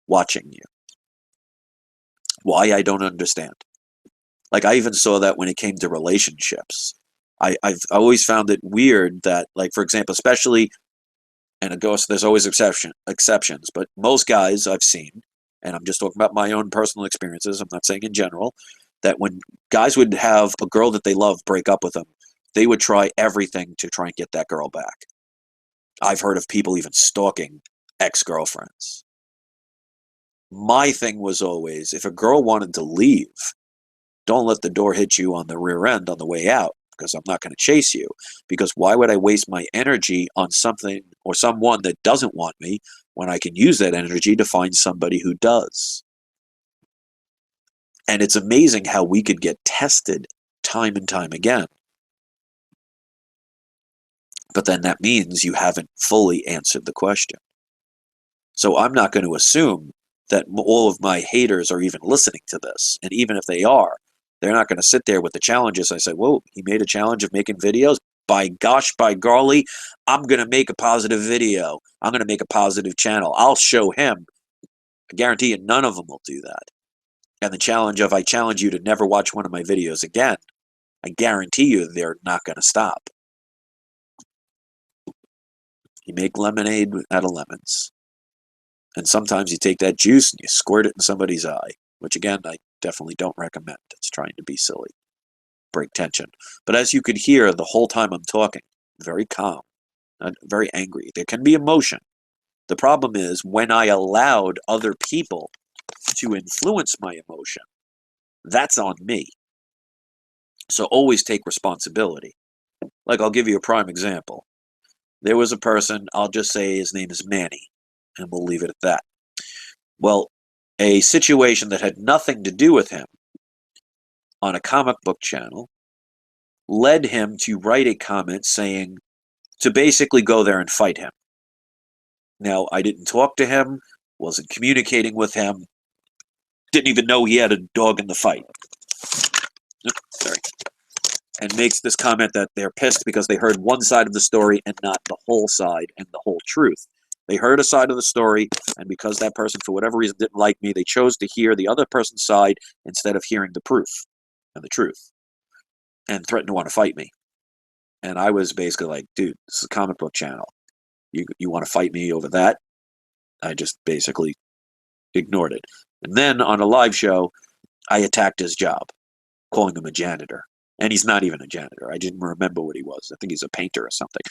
watching you. Why, I don't understand. Like, I even saw that when it came to relationships. I've always found it weird that, like, for example, especially, and of course there's always exceptions, but most guys I've seen, and I'm just talking about my own personal experiences, I'm not saying in general, that when guys would have a girl that they love break up with them, they would try everything to try and get that girl back. I've heard of people even stalking ex-girlfriends. My thing was always, if a girl wanted to leave, don't let the door hit you on the rear end on the way out, because I'm not going to chase you. Because why would I waste my energy on something or someone that doesn't want me when I can use that energy to find somebody who does? And it's amazing how we could get tested time and time again. But then that means you haven't fully answered the question. So I'm not going to assume that all of my haters are even listening to this. And even if they are, they're not going to sit there with the challenges. I say, whoa, he made a challenge of making videos. By gosh, by golly, I'm going to make a positive video. I'm going to make a positive channel. I'll show him. I guarantee you none of them will do that. And the challenge of, I challenge you to never watch one of my videos again, I guarantee you they're not going to stop. You make lemonade out of lemons. And sometimes you take that juice and you squirt it in somebody's eye, which again, I definitely don't recommend. It's trying to be silly, break tension. But as you could hear the whole time I'm talking, very calm, not very angry. There can be emotion. The problem is when I allowed other people to influence my emotion, that's on me. So always take responsibility. Like, I'll give you a prime example. There was a person, I'll just say his name is Manny, and we'll leave it at that. Well, a situation that had nothing to do with him on a comic book channel led him to write a comment saying to basically go there and fight him. Now, I didn't talk to him, wasn't communicating with him, didn't even know he had a dog in the fight. Sorry. and makes this comment that they're pissed because they heard one side of the story and not the whole side and the whole truth. They heard a side of the story, and because that person, for whatever reason, didn't like me, they chose to hear the other person's side instead of hearing the proof and the truth, and threatened to want to fight me. And I was basically like, dude, this is a comic book channel. You want to fight me over that? I just basically ignored it. And then on a live show, I attacked his job, calling him a janitor. And he's not even a janitor. I didn't remember what he was. I think he's a painter or something.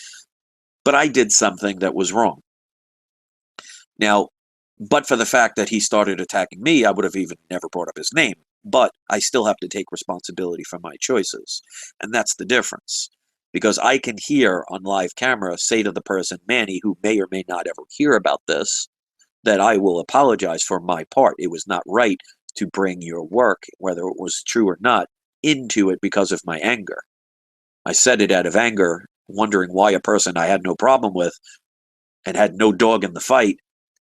But I did something that was wrong. Now, but for the fact that he started attacking me, I would have even never brought up his name. But I still have to take responsibility for my choices. And that's the difference. Because I can hear on live camera say to the person, Manny, who may or may not ever hear about this, that I will apologize for my part. It was not right to bring your work, whether it was true or not, into it because of my anger. I said it out of anger, wondering why a person I had no problem with and had no dog in the fight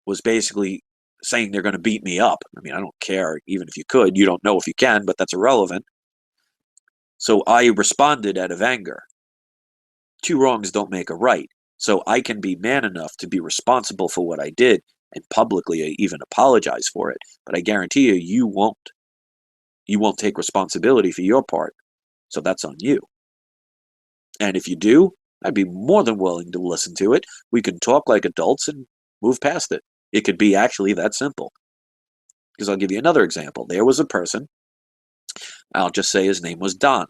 was basically saying they're going to beat me up. I mean, I don't care, even if you could. You don't know if you can, but that's irrelevant. So I responded out of anger. Two wrongs don't make a right. So I can be man enough to be responsible for what I did and publicly even apologize for it. But I guarantee you, you won't. You won't take responsibility for your part. So that's on you. And if you do, I'd be more than willing to listen to it. We can talk like adults and move past it. It could be actually that simple. Because I'll give you another example. There was a person, I'll just say his name was Don.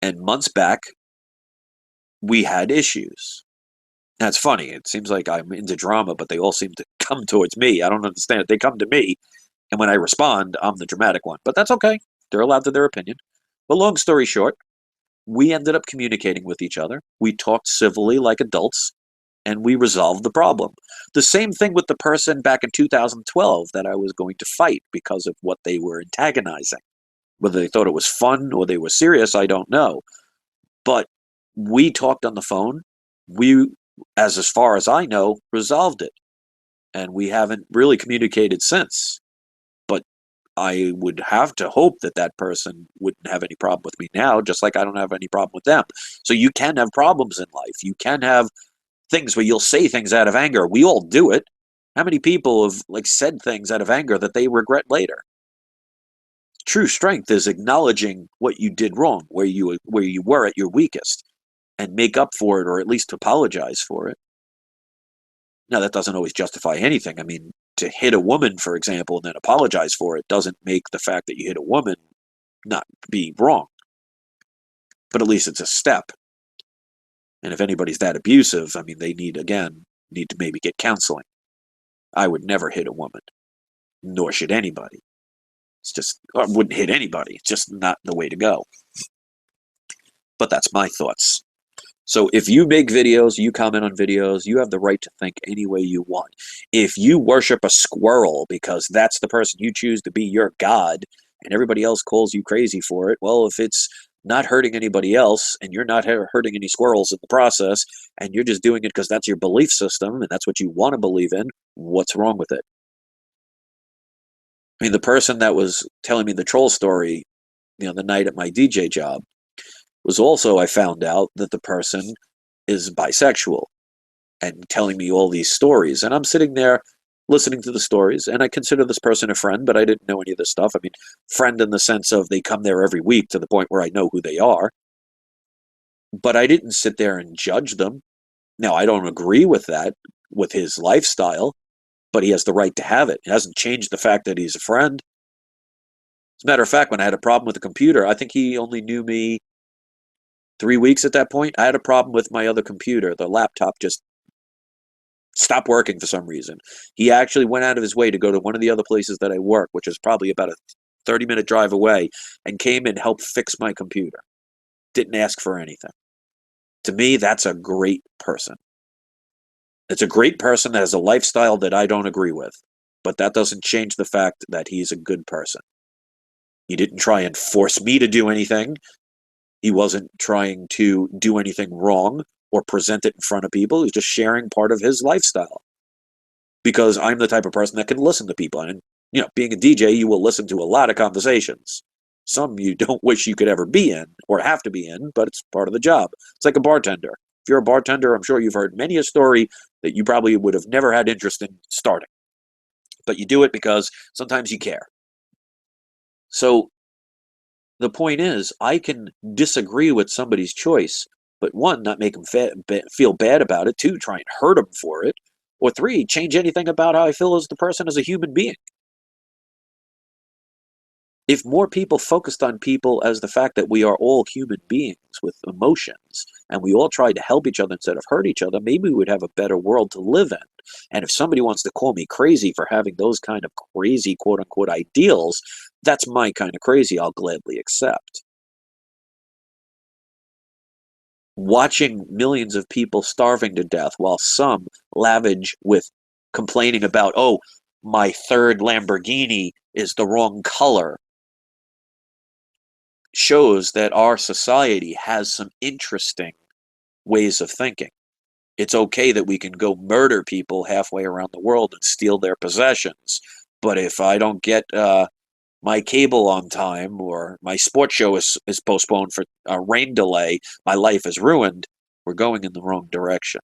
And months back, we had issues. That's funny. It seems like I'm into drama, but they all seem to come towards me. I don't understand it. They come to me, and when I respond, I'm the dramatic one. But that's okay. They're allowed to their opinion. But long story short, we ended up communicating with each other. We talked civilly like adults, and we resolved the problem. The same thing with the person back in 2012 that I was going to fight because of what they were antagonizing. Whether they thought it was fun or they were serious, I don't know. But we talked on the phone. We, as far as I know, resolved it. And we haven't really communicated since. But I would have to hope that that person wouldn't have any problem with me now, just like I don't have any problem with them. So you can have problems in life. You can have things where you'll say things out of anger. We all do it. How many people have said things out of anger that they regret later? True strength is acknowledging what you did wrong, where you were at your weakest, and make up for it, or at least apologize for it. Now, that doesn't always justify anything. I mean, to hit a woman, for example, and then apologize for it doesn't make the fact that you hit a woman not be wrong. But at least it's a step. And if anybody's that abusive, I mean, they need to maybe get counseling. I would never hit a woman, nor should anybody. It's just, I wouldn't hit anybody. It's just not the way to go. But that's my thoughts. So if you make videos, you comment on videos, you have the right to think any way you want. If you worship a squirrel because that's the person you choose to be your god, and everybody else calls you crazy for it, well, if it's not hurting anybody else, and you're not hurting any squirrels in the process, and you're just doing it because that's your belief system, and that's what you want to believe in, what's wrong with it? I mean, the person that was telling me the troll story, the night at my DJ job, was also, I found out that the person is bisexual and telling me all these stories. And I'm sitting there listening to the stories, and I consider this person a friend, but I didn't know any of this stuff. I mean, friend in the sense of they come there every week to the point where I know who they are. But I didn't sit there and judge them. Now, I don't agree with that, with his lifestyle, but he has the right to have it. It hasn't changed the fact that he's a friend. As a matter of fact, when I had a problem with the computer, I think he only knew me 3 weeks at that point. I had a problem with my other computer. The laptop just stopped working for some reason. He actually went out of his way to go to one of the other places that I work, which is probably about a 30-minute drive away, and came and helped fix my computer. Didn't ask for anything. To me, that's a great person. It's a great person that has a lifestyle that I don't agree with, but that doesn't change the fact that he's a good person. He didn't try and force me to do anything. He wasn't trying to do anything wrong or present it in front of people. He was just sharing part of his lifestyle. Because I'm the type of person that can listen to people. And, being a DJ, you will listen to a lot of conversations. Some you don't wish you could ever be in or have to be in, but it's part of the job. It's like a bartender. If you're a bartender, I'm sure you've heard many a story that you probably would have never had interest in starting. But you do it because sometimes you care. So the point is, I can disagree with somebody's choice, but one, not make them feel bad about it. Two, try and hurt them for it. Or three, change anything about how I feel as the person as a human being. If more people focused on people as the fact that we are all human beings with emotions and we all tried to help each other instead of hurt each other, maybe we would have a better world to live in. And if somebody wants to call me crazy for having those kind of crazy quote unquote ideals, that's my kind of crazy I'll gladly accept. Watching millions of people starving to death while some lavish with complaining about, oh, my third Lamborghini is the wrong color, shows that our society has some interesting ways of thinking. It's okay that we can go murder people halfway around the world and steal their possessions. But if I don't get my cable on time or my sports show is postponed for a rain delay, my life is ruined, we're going in the wrong direction.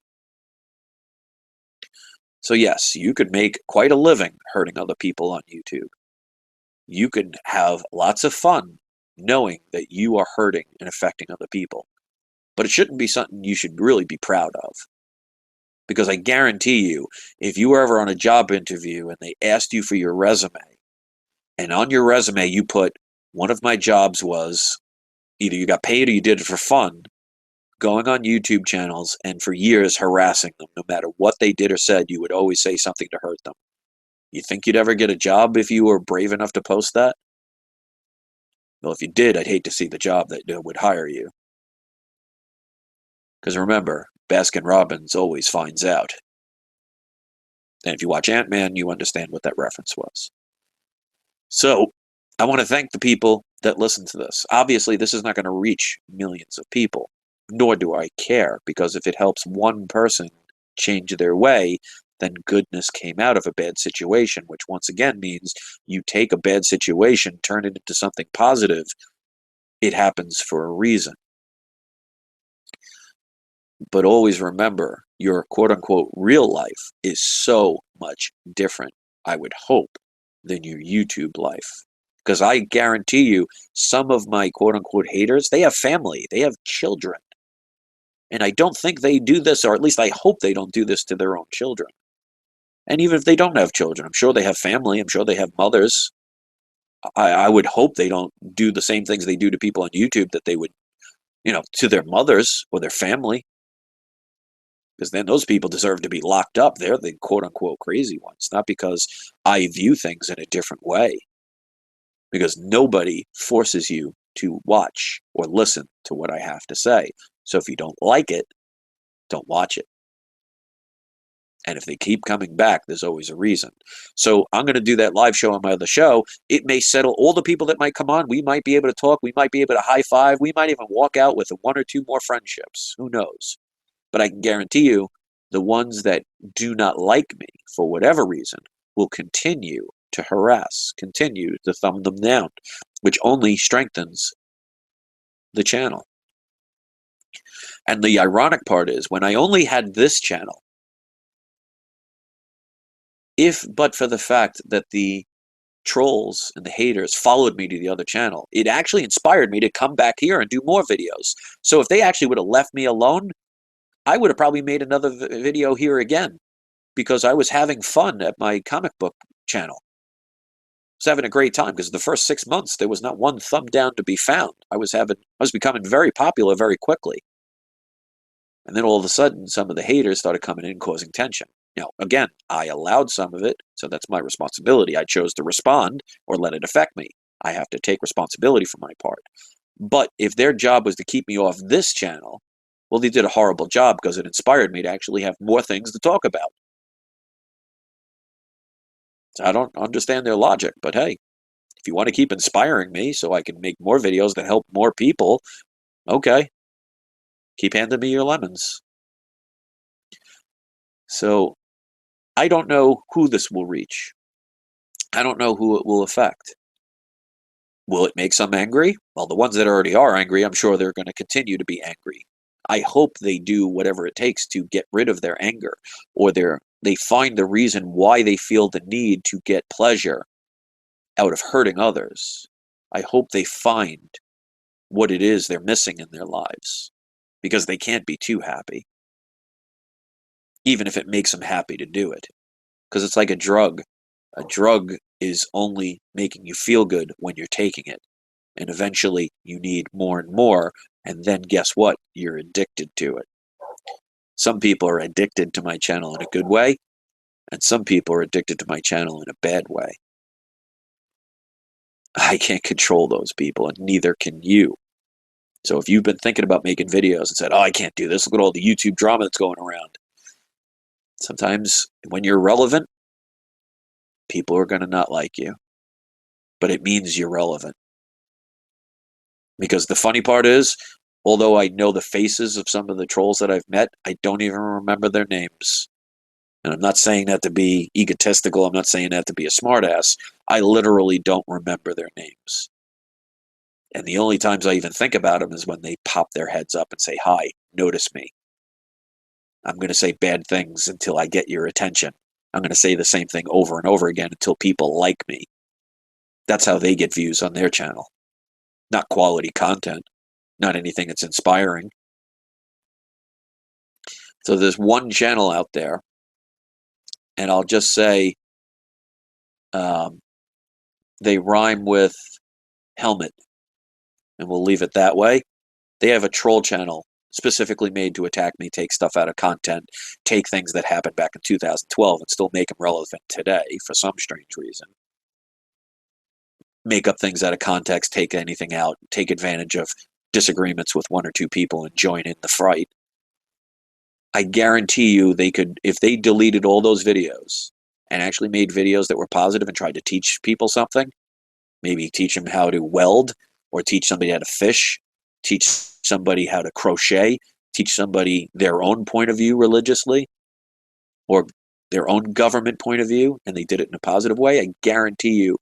So yes, you could make quite a living hurting other people on YouTube. You can have lots of fun knowing that you are hurting and affecting other people. But it shouldn't be something you should really be proud of. Because I guarantee you, if you were ever on a job interview and they asked you for your resume, and on your resume you put, one of my jobs was either you got paid or you did it for fun, going on YouTube channels and for years harassing them, no matter what they did or said, you would always say something to hurt them. You think you'd ever get a job if you were brave enough to post that? Well, if you did, I'd hate to see the job that would hire you. Because remember, Baskin Robbins always finds out. And if you watch Ant-Man, you understand what that reference was. So, I want to thank the people that listen to this. Obviously, this is not going to reach millions of people, nor do I care, because if it helps one person change their way, then goodness came out of a bad situation, which once again means you take a bad situation, turn it into something positive. It happens for a reason. But always remember, your quote-unquote real life is so much different, I would hope, than your YouTube life. Because I guarantee you, some of my quote-unquote haters, they have family, they have children. And I don't think they do this, or at least I hope they don't do this to their own children. And even if they don't have children, I'm sure they have family, I'm sure they have mothers. I would hope they don't do the same things they do to people on YouTube that they would, to their mothers or their family. Because then those people deserve to be locked up. They're the quote unquote crazy ones, not because I view things in a different way. Because nobody forces you to watch or listen to what I have to say. So if you don't like it, don't watch it. And if they keep coming back, there's always a reason. So I'm going to do that live show on my other show. It may settle all the people that might come on. We might be able to talk. We might be able to high five. We might even walk out with one or two more friendships. Who knows? But I can guarantee you, the ones that do not like me, for whatever reason, will continue to harass, continue to thumb them down, which only strengthens the channel. And the ironic part is, when I only had this channel, if but for the fact that the trolls and the haters followed me to the other channel, it actually inspired me to come back here and do more videos. So if they actually would have left me alone, I would have probably made another video here again, because I was having fun at my comic book channel. I was having a great time because the first 6 months there was not one thumb down to be found. I was becoming very popular very quickly. And then all of a sudden some of the haters started coming in causing tension. Now, again, I allowed some of it, so that's my responsibility. I chose to respond or let it affect me. I have to take responsibility for my part. But if their job was to keep me off this channel, well, they did a horrible job, because it inspired me to actually have more things to talk about. So I don't understand their logic, but hey, if you want to keep inspiring me so I can make more videos that help more people, okay, keep handing me your lemons. So I don't know who this will reach. I don't know who it will affect. Will it make some angry? Well, the ones that already are angry, I'm sure they're going to continue to be angry. I hope they do whatever it takes to get rid of their anger, or they find the reason why they feel the need to get pleasure out of hurting others. I hope they find what it is they're missing in their lives, because they can't be too happy, even if it makes them happy to do it. Because it's like a drug. A drug is only making you feel good when you're taking it. And eventually you need more and more, and then guess what? You're addicted to it. Some people are addicted to my channel in a good way, and some people are addicted to my channel in a bad way. I can't control those people, and neither can you. So if you've been thinking about making videos and said, oh, I can't do this, look at all the YouTube drama that's going around. Sometimes when you're relevant, people are going to not like you, but it means you're relevant. Because the funny part is, although I know the faces of some of the trolls that I've met, I don't even remember their names. And I'm not saying that to be egotistical. I'm not saying that to be a smartass. I literally don't remember their names. And the only times I even think about them is when they pop their heads up and say, hi, notice me. I'm going to say bad things until I get your attention. I'm going to say the same thing over and over again until people like me. That's how they get views on their channel. Not quality content. Not anything that's inspiring. So there's one channel out there, and I'll just say they rhyme with helmet, and we'll leave it that way. They have a troll channel specifically made to attack me, take stuff out of content, take things that happened back in 2012 and still make them relevant today for some strange reason. Make up things out of context, take anything out, take advantage of disagreements with one or two people and join in the fright. I guarantee you they could, if they deleted all those videos and actually made videos that were positive and tried to teach people something, maybe teach them how to weld, or teach somebody how to fish, teach somebody how to crochet, teach somebody their own point of view religiously, or their own government point of view, and they did it in a positive way, I guarantee you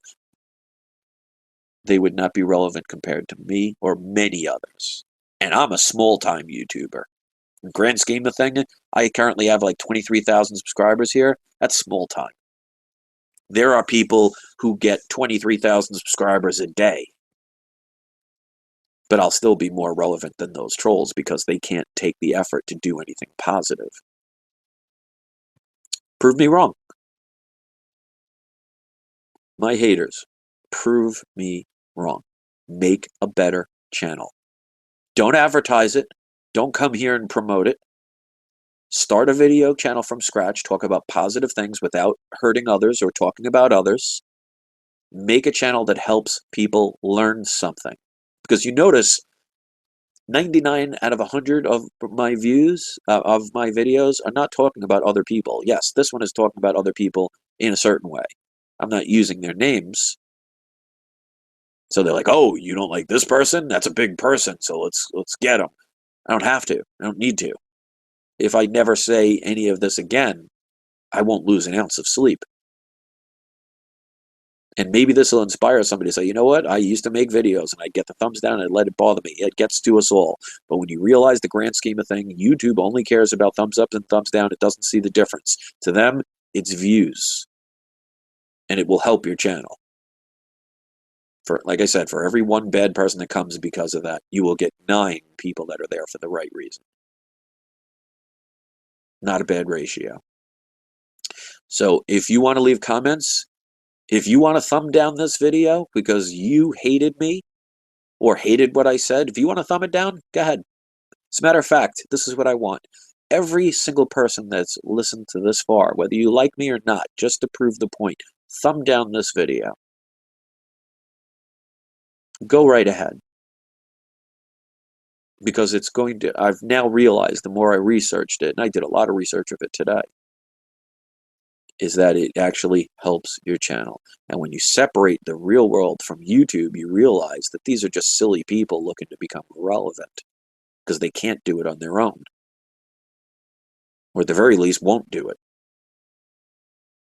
they would not be relevant compared to me or many others. And I'm a small-time YouTuber. In the grand scheme of things, I currently have like 23,000 subscribers here. That's small time. There are people who get 23,000 subscribers a day. But I'll still be more relevant than those trolls because they can't take the effort to do anything positive. Prove me wrong. My haters, prove me wrong. Make a better channel. Don't advertise it. Don't come here and promote it. Start a video channel from scratch. Talk about positive things without hurting others or talking about others. Make a channel that helps people learn something. Because you notice 99 out of 100 of my views, of my videos, are not talking about other people. Yes, this one is talking about other people in a certain way. I'm not using their names. So they're like, oh, you don't like this person? That's a big person, so let's get them. I don't have to. I don't need to. If I never say any of this again, I won't lose an ounce of sleep. And maybe this will inspire somebody to say, you know what? I used to make videos and I'd get the thumbs down and I'd let it bother me. It gets to us all. But when you realize the grand scheme of things, YouTube only cares about thumbs up and thumbs down. It doesn't see the difference. To them, it's views. And it will help your channel. For, like I said, for every one bad person that comes because of that, you will get 9 people that are there for the right reason. Not a bad ratio. So if you want to leave comments, if you want to thumb down this video because you hated me or hated what I said, if you want to thumb it down, go ahead. As a matter of fact, this is what I want. Every single person that's listened to this far, whether you like me or not, just to prove the point, thumb down this video. Go right ahead. Because it's going to, I've now realized the more I researched it, and I did a lot of research of it today, is that it actually helps your channel. And when you separate the real world from YouTube, you realize that these are just silly people looking to become relevant because they can't do it on their own. Or at the very least, won't do it.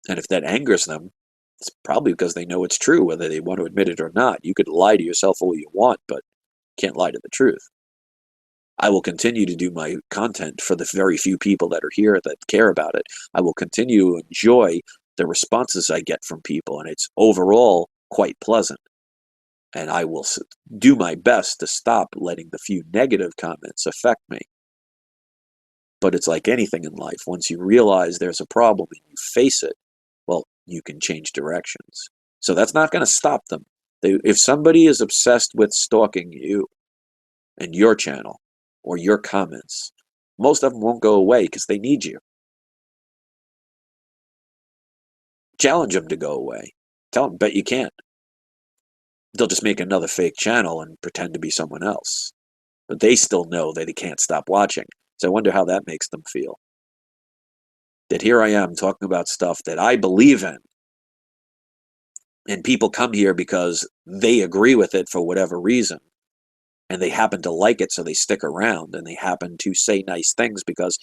And if that angers them, It's probably because they know it's true, whether they want to admit it or not. You could lie to yourself all you want, but you can't lie to the truth. I will continue to do my content for the very few people that are here that care about it. I will continue to enjoy the responses I get from people, and it's overall quite pleasant. And I will do my best to stop letting the few negative comments affect me. But it's like anything in life. Once you realize there's a problem and you face it, well, you can change directions. So that's not going to stop them. If somebody is obsessed with stalking you and your channel or your comments, most of them won't go away because they need you. Challenge them to go away. Tell them, bet you can't. They'll just make another fake channel and pretend to be someone else. But they still know that they can't stop watching. So I wonder how that makes them feel. That here I am talking about stuff that I believe in. And people come here because they agree with it for whatever reason. And they happen to like it, so they stick around. And they happen to say nice things because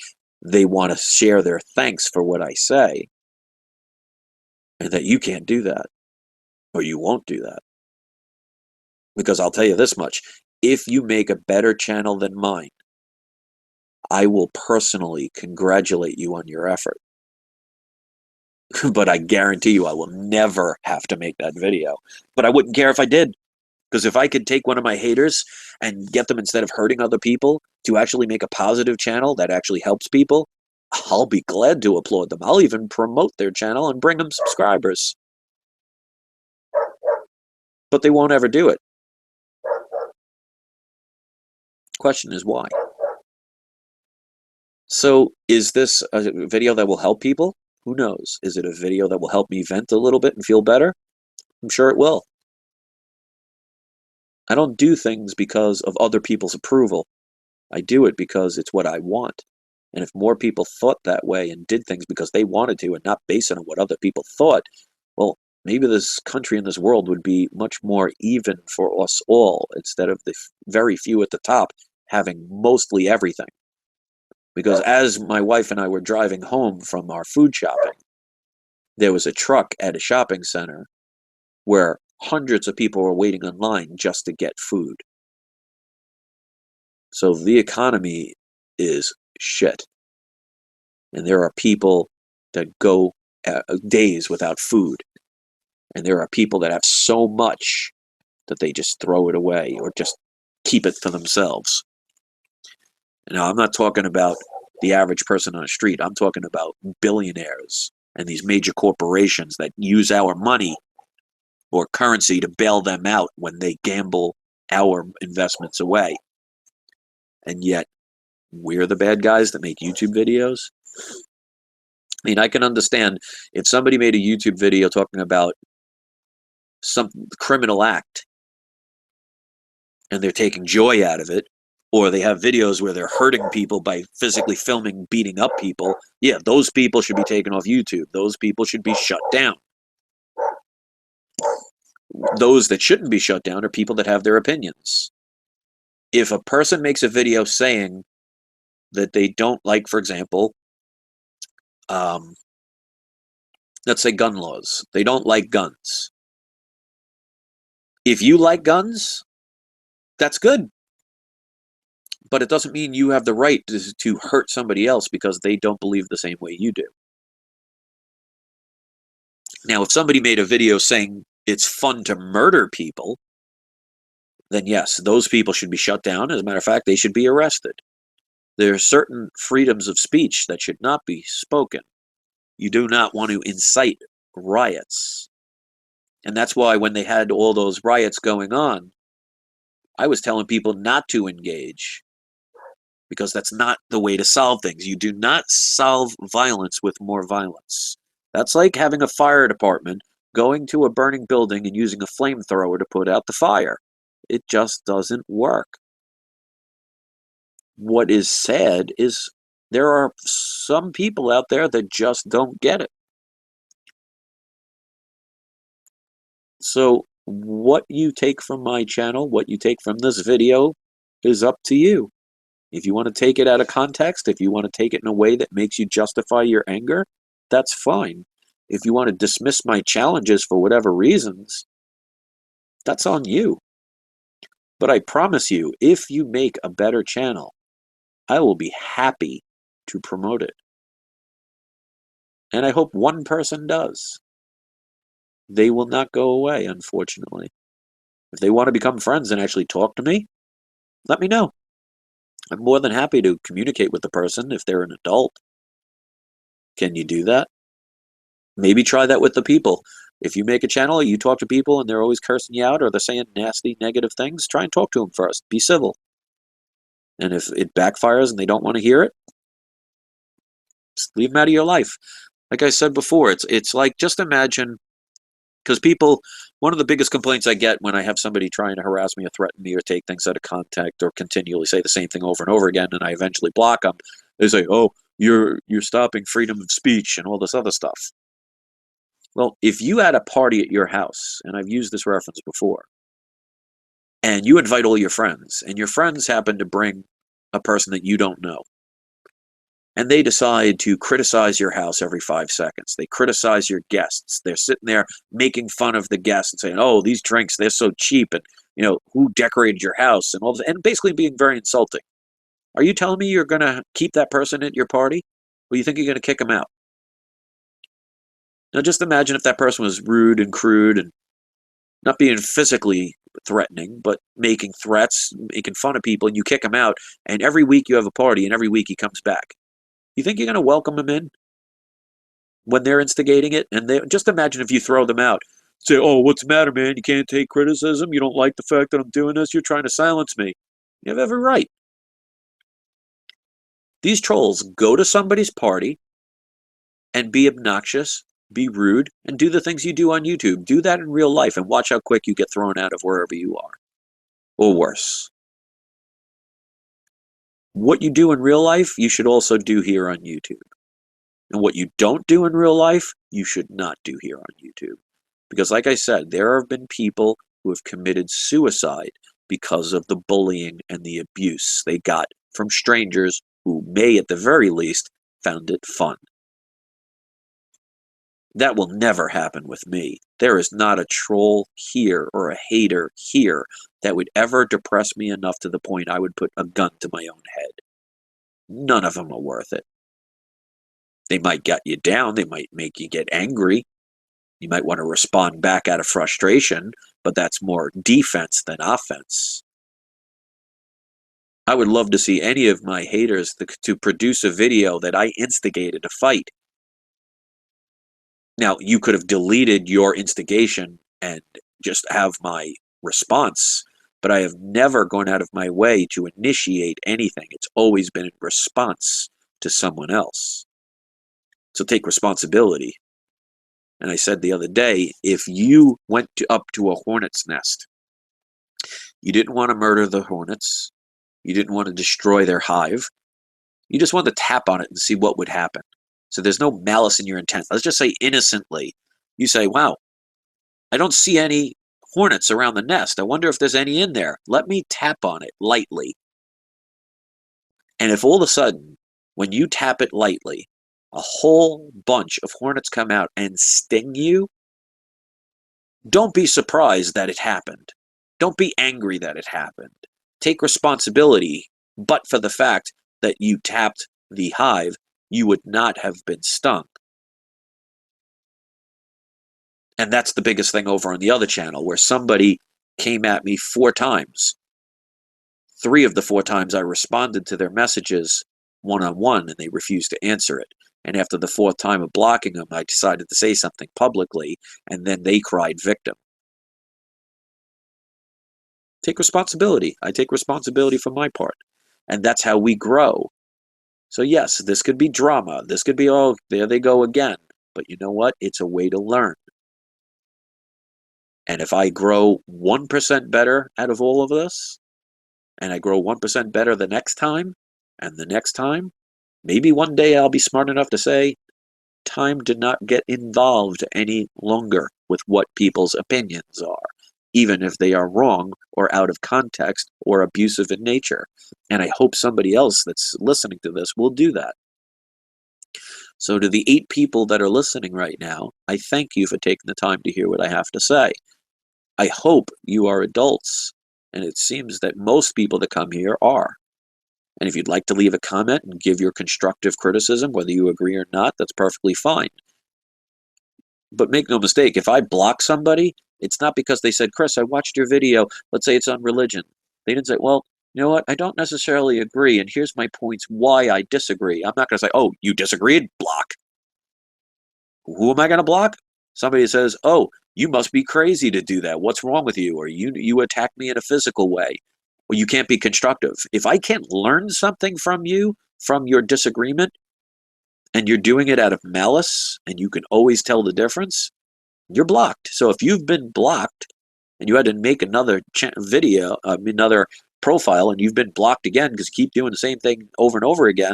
they want to share their thanks for what I say. And that you can't do that. Or you won't do that. Because I'll tell you this much. If you make a better channel than mine, I will personally congratulate you on your effort. But I guarantee you I will never have to make that video. But I wouldn't care if I did. Because if I could take one of my haters and get them, instead of hurting other people, to actually make a positive channel that actually helps people, I'll be glad to applaud them. I'll even promote their channel and bring them subscribers. But they won't ever do it. Question is why? So is this a video that will help people? Who knows? Is it a video that will help me vent a little bit and feel better? I'm sure it will. I don't do things because of other people's approval. I do it because it's what I want. And if more people thought that way and did things because they wanted to and not based on what other people thought, well, maybe this country and this world would be much more even for us all, instead of the very few at the top having mostly everything. Because as my wife and I were driving home from our food shopping, there was a truck at a shopping center where hundreds of people were waiting in line just to get food. So the economy is shit. And there are people that go days without food. And there are people that have so much that they just throw it away or just keep it to themselves. Now, I'm not talking about the average person on the street. I'm talking about billionaires and these major corporations that use our money or currency to bail them out when they gamble our investments away. And yet, we're the bad guys that make YouTube videos. I mean, I can understand if somebody made a YouTube video talking about some criminal act and they're taking joy out of it, or they have videos where they're hurting people by physically filming beating up people, yeah, those people should be taken off YouTube. Those people should be shut down. Those that shouldn't be shut down are people that have their opinions. If a person makes a video saying that they don't like, for example, let's say gun laws. They don't like guns. If you like guns, that's good. But it doesn't mean you have the right to hurt somebody else because they don't believe the same way you do. Now, if somebody made a video saying it's fun to murder people, then yes, those people should be shut down. As a matter of fact, they should be arrested. There are certain freedoms of speech that should not be spoken. You do not want to incite riots. And that's why when they had all those riots going on, I was telling people not to engage, because that's not the way to solve things. You do not solve violence with more violence. That's like having a fire department going to a burning building and using a flamethrower to put out the fire. It just doesn't work. What is sad is there are some people out there that just don't get it. So what you take from my channel, what you take from this video, is up to you. If you want to take it out of context, if you want to take it in a way that makes you justify your anger, that's fine. If you want to dismiss my challenges for whatever reasons, that's on you. But I promise you, if you make a better channel, I will be happy to promote it. And I hope one person does. They will not go away, unfortunately. If they want to become friends and actually talk to me, let me know. I'm more than happy to communicate with the person if they're an adult. Can you do that? Maybe try that with the people. If you make a channel, you talk to people and they're always cursing you out or they're saying nasty, negative things, try and talk to them first. Be civil. And if it backfires and they don't want to hear it, just leave them out of your life. Like I said before, it's like, just imagine, because people, one of the biggest complaints I get when I have somebody trying to harass me or threaten me or take things out of context or continually say the same thing over and over again, and I eventually block them, they say, oh, you're stopping freedom of speech and all this other stuff. Well, if you had a party at your house, and I've used this reference before, and you invite all your friends, and your friends happen to bring a person that you don't know, and they decide to criticize your house every 5 seconds. They criticize your guests. They're sitting there making fun of the guests and saying, oh, these drinks, they're so cheap, and, you know, who decorated your house, and all this, and basically being very insulting. Are you telling me you're going to keep that person at your party, or you think you're going to kick them out? Now, just imagine if that person was rude and crude and not being physically threatening, but making threats, making fun of people, and you kick him out, and every week you have a party, and every week he comes back. You think you're going to welcome him in when they're instigating it? And just imagine if you throw them out. Say, oh, what's the matter, man? You can't take criticism? You don't like the fact that I'm doing this? You're trying to silence me. You have every right. These trolls go to somebody's party and be obnoxious, be rude, and do the things you do on YouTube. Do that in real life and watch how quick you get thrown out of wherever you are. Or worse. What you do in real life, you should also do here on YouTube. And what you don't do in real life, you should not do here on YouTube. Because like I said, there have been people who have committed suicide because of the bullying and the abuse they got from strangers who may, at the very least, found it fun. That will never happen with me. There is not a troll here or a hater here that would ever depress me enough to the point I would put a gun to my own head. None of them are worth it. They might get you down, they might make you get angry. You might want to respond back out of frustration, but that's more defense than offense. I would love to see any of my haters to produce a video that I instigated a fight. Now, you could have deleted your instigation and just have my response, but I have never gone out of my way to initiate anything. It's always been in response to someone else. So take responsibility. And I said the other day, if you went up to a hornet's nest, you didn't want to murder the hornets, you didn't want to destroy their hive, you just wanted to tap on it and see what would happen. So there's no malice in your intent. Let's just say innocently, you say, wow, I don't see any hornets around the nest. I wonder if there's any in there. Let me tap on it lightly. And if all of a sudden, when you tap it lightly, a whole bunch of hornets come out and sting you, don't be surprised that it happened. Don't be angry that it happened. Take responsibility, but for the fact that you tapped the hive, you would not have been stung. And that's the biggest thing over on the other channel, where somebody came at me 4 times. 3 of the 4 times I responded to their messages one-on-one, and they refused to answer it. And after the 4th time of blocking them, I decided to say something publicly, and then they cried victim. Take responsibility. I take responsibility for my part. And that's how we grow. So yes, this could be drama. This could be, oh, there they go again. But you know what? It's a way to learn. And if I grow 1% better out of all of this, and I grow 1% better the next time, and the next time, maybe one day I'll be smart enough to say, time to not get involved any longer with what people's opinions are, even if they are wrong or out of context or abusive in nature. And I hope somebody else that's listening to this will do that. So to the 8 people that are listening right now, I thank you for taking the time to hear what I have to say. I hope you are adults, and it seems that most people that come here are. And if you'd like to leave a comment and give your constructive criticism, whether you agree or not, that's perfectly fine. But make no mistake, if I block somebody, it's not because they said, Chris, I watched your video. Let's say it's on religion. They didn't say, well, you know what? I don't necessarily agree, and here's my points why I disagree. I'm not going to say, oh, you disagreed? Block. Who am I going to block? Somebody says, oh, you must be crazy to do that. What's wrong with you? Or you attack me in a physical way. Well, you can't be constructive. If I can't learn something from you, from your disagreement, and you're doing it out of malice, and you can always tell the difference, you're blocked. So if you've been blocked and you had to make another video, another profile, and you've been blocked again because you keep doing the same thing over and over again,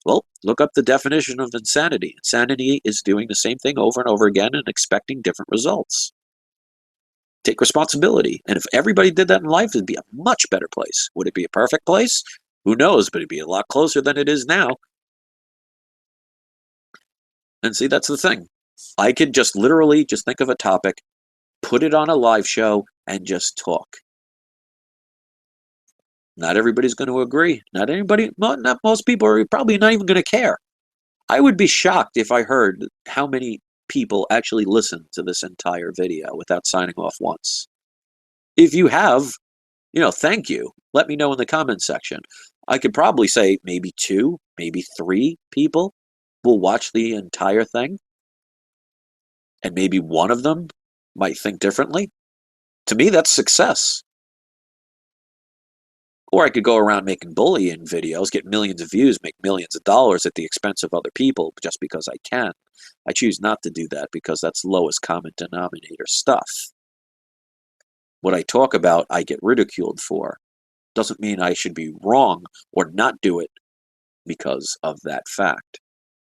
well, look up the definition of insanity. Insanity is doing the same thing over and over again and expecting different results. Take responsibility. And if everybody did that in life, it'd be a much better place. Would it be a perfect place? Who knows, but it'd be a lot closer than it is now. And see, that's the thing. I could just literally just think of a topic, put it on a live show, and just talk. Not everybody's going to agree. Not most people are probably not even going to care. I would be shocked if I heard how many people actually listen to this entire video without signing off once. If you have, thank you. Let me know in the comments section. I could probably say maybe 2, maybe 3 people will watch the entire thing, and maybe one of them might think differently. To me, that's success. Or I could go around making bullying videos, get millions of views, make millions of dollars at the expense of other people just because I can. I choose not to do that because that's lowest common denominator stuff. What I talk about, I get ridiculed for. Doesn't mean I should be wrong or not do it because of that fact.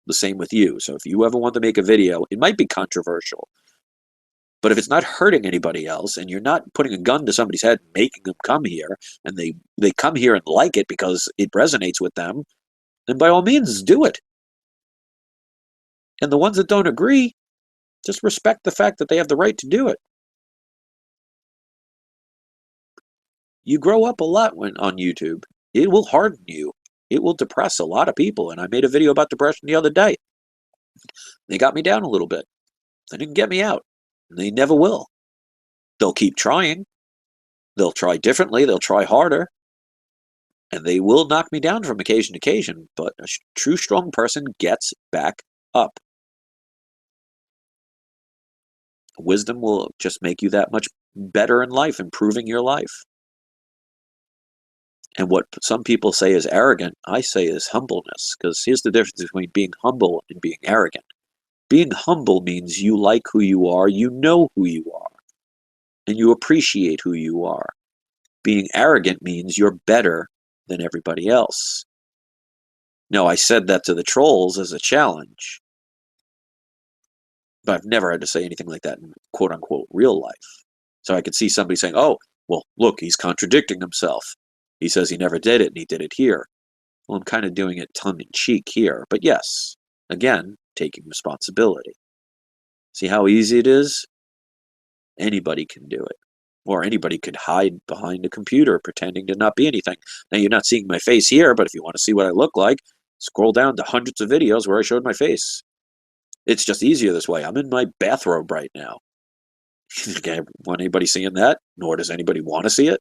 The same with you. So if you ever want to make a video, it might be controversial. But if it's not hurting anybody else and you're not putting a gun to somebody's head and making them come here, and they come here and like it because it resonates with them, then by all means, do it. And the ones that don't agree, just respect the fact that they have the right to do it. You grow up a lot on YouTube. It will harden you. It will depress a lot of people. And I made a video about depression the other day. They got me down a little bit. They didn't get me out. And they never will. They'll keep trying. They'll try differently. They'll try harder. And they will knock me down from occasion to occasion. But a true strong person gets back up. Wisdom will just make you that much better in life, improving your life. And what some people say is arrogant, I say is humbleness. Because here's the difference between being humble and being arrogant. Being humble means you like who you are, you know who you are, and you appreciate who you are. Being arrogant means you're better than everybody else. Now, I said that to the trolls as a challenge, but I've never had to say anything like that in quote-unquote real life. So I could see somebody saying, oh, well, look, he's contradicting himself. He says he never did it, and he did it here. Well, I'm kind of doing it tongue-in-cheek here, but yes, again, taking responsibility. See how easy it is? Anybody can do it. Or anybody could hide behind a computer pretending to not be anything. Now, you're not seeing my face here, but if you want to see what I look like, scroll down to hundreds of videos where I showed my face. It's just easier this way. I'm in my bathrobe right now. I want anybody seeing that? Nor does anybody want to see it.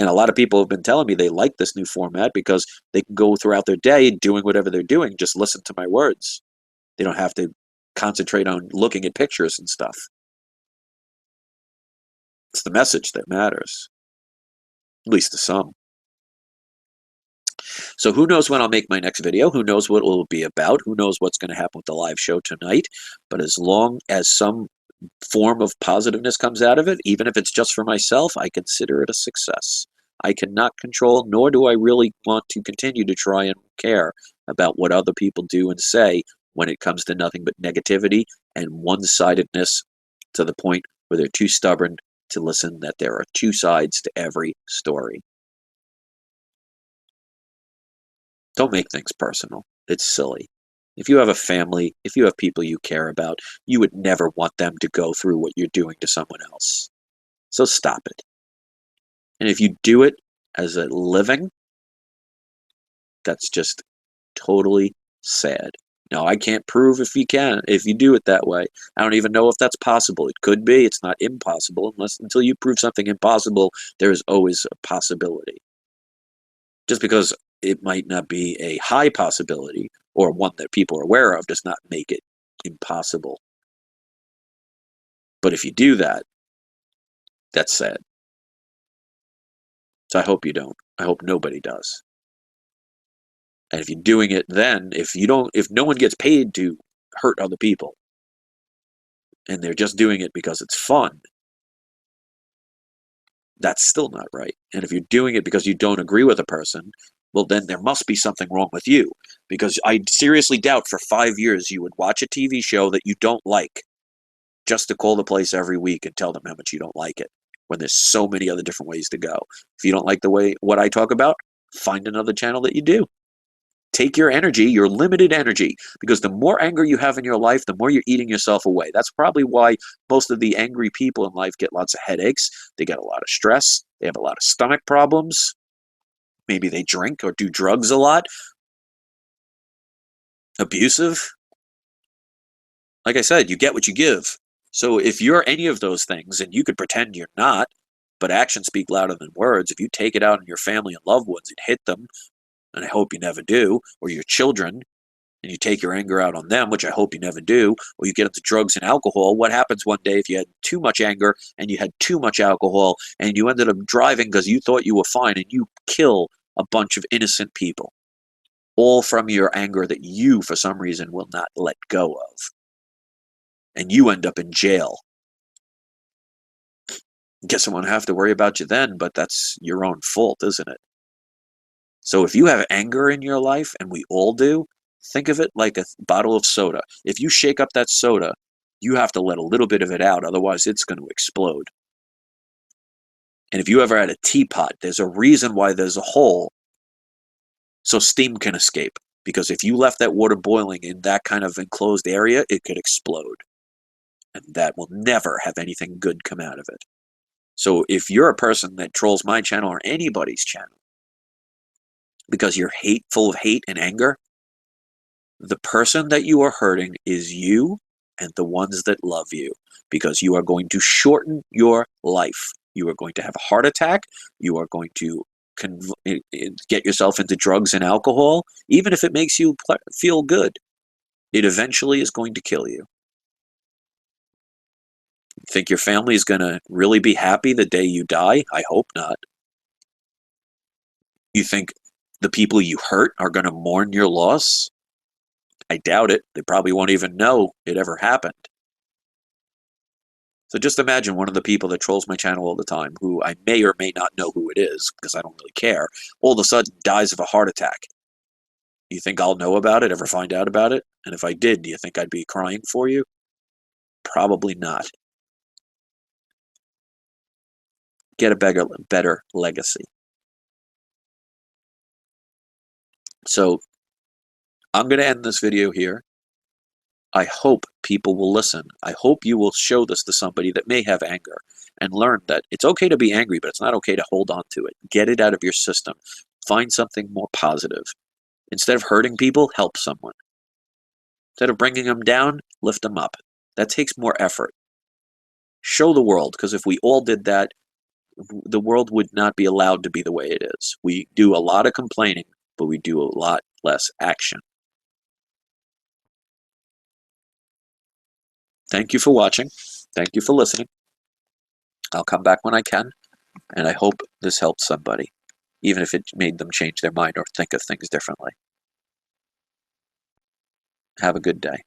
And a lot of people have been telling me they like this new format because they can go throughout their day doing whatever they're doing, just listen to my words. They don't have to concentrate on looking at pictures and stuff. It's the message that matters, at least to some. So who knows when I'll make my next video? Who knows what it will be about? Who knows what's going to happen with the live show tonight? But as long as some form of positiveness comes out of it, even if it's just for myself, I consider it a success. I cannot control, nor do I really want to continue to try and care about what other people do and say when it comes to nothing but negativity and one-sidedness, to the point where they're too stubborn to listen that there are 2 sides to every story. Don't make things personal. It's silly. If you have a family, if you have people you care about, you would never want them to go through what you're doing to someone else. So stop it. And if you do it as a living, that's just totally sad. Now, I can't prove if you do it that way. I don't even know if that's possible. It could be. It's not impossible until you prove something impossible, there is always a possibility. Just because it might not be a high possibility or one that people are aware of does not make it impossible. But if you do that, that's sad. So I hope you don't. I hope nobody does. And if you're doing it then, if no one gets paid to hurt other people, and they're just doing it because it's fun, that's still not right. And if you're doing it because you don't agree with a person, well, then there must be something wrong with you. Because I seriously doubt for 5 years you would watch a TV show that you don't like just to call the place every week and tell them how much you don't like it, when there's so many other different ways to go. If you don't like what I talk about, find another channel that you do. Take your energy, your limited energy, because the more anger you have in your life, the more you're eating yourself away. That's probably why most of the angry people in life get lots of headaches. They get a lot of stress. They have a lot of stomach problems. Maybe they drink or do drugs a lot. Abusive. Like I said, you get what you give. So if you're any of those things, and you could pretend you're not, but actions speak louder than words, if you take it out on your family and loved ones and hit them, and I hope you never do, or your children, and you take your anger out on them, which I hope you never do, or you get into drugs and alcohol, what happens one day if you had too much anger and you had too much alcohol and you ended up driving because you thought you were fine and you kill a bunch of innocent people, all from your anger that you, for some reason, will not let go of. And you end up in jail. Guess I won't have to worry about you then, but that's your own fault, isn't it? So if you have anger in your life, and we all do, think of it like a bottle of soda. If you shake up that soda, you have to let a little bit of it out, otherwise it's going to explode. And if you ever had a teapot, there's a reason why there's a hole, so steam can escape. Because if you left that water boiling in that kind of enclosed area, it could explode. And that will never have anything good come out of it. So if you're a person that trolls my channel or anybody's channel because you're full of hate and anger, the person that you are hurting is you and the ones that love you, because you are going to shorten your life. You are going to have a heart attack. You are going to get yourself into drugs and alcohol, even if it makes you feel good. It eventually is going to kill you. Think your family is going to really be happy the day you die? I hope not. You think the people you hurt are going to mourn your loss? I doubt it. They probably won't even know it ever happened. So just imagine one of the people that trolls my channel all the time, who I may or may not know who it is, because I don't really care, all of a sudden dies of a heart attack. You think I'll know about it, ever find out about it? And if I did, do you think I'd be crying for you? Probably not. Get a better legacy. So I'm going to end this video here. I hope people will listen. I hope you will show this to somebody that may have anger and learn that it's okay to be angry, but it's not okay to hold on to it. Get it out of your system. Find something more positive. Instead of hurting people, help someone. Instead of bringing them down, lift them up. That takes more effort. Show the world, because if we all did that, the world would not be allowed to be the way it is. We do a lot of complaining, but we do a lot less action. Thank you for watching. Thank you for listening. I'll come back when I can, and I hope this helped somebody, even if it made them change their mind or think of things differently. Have a good day.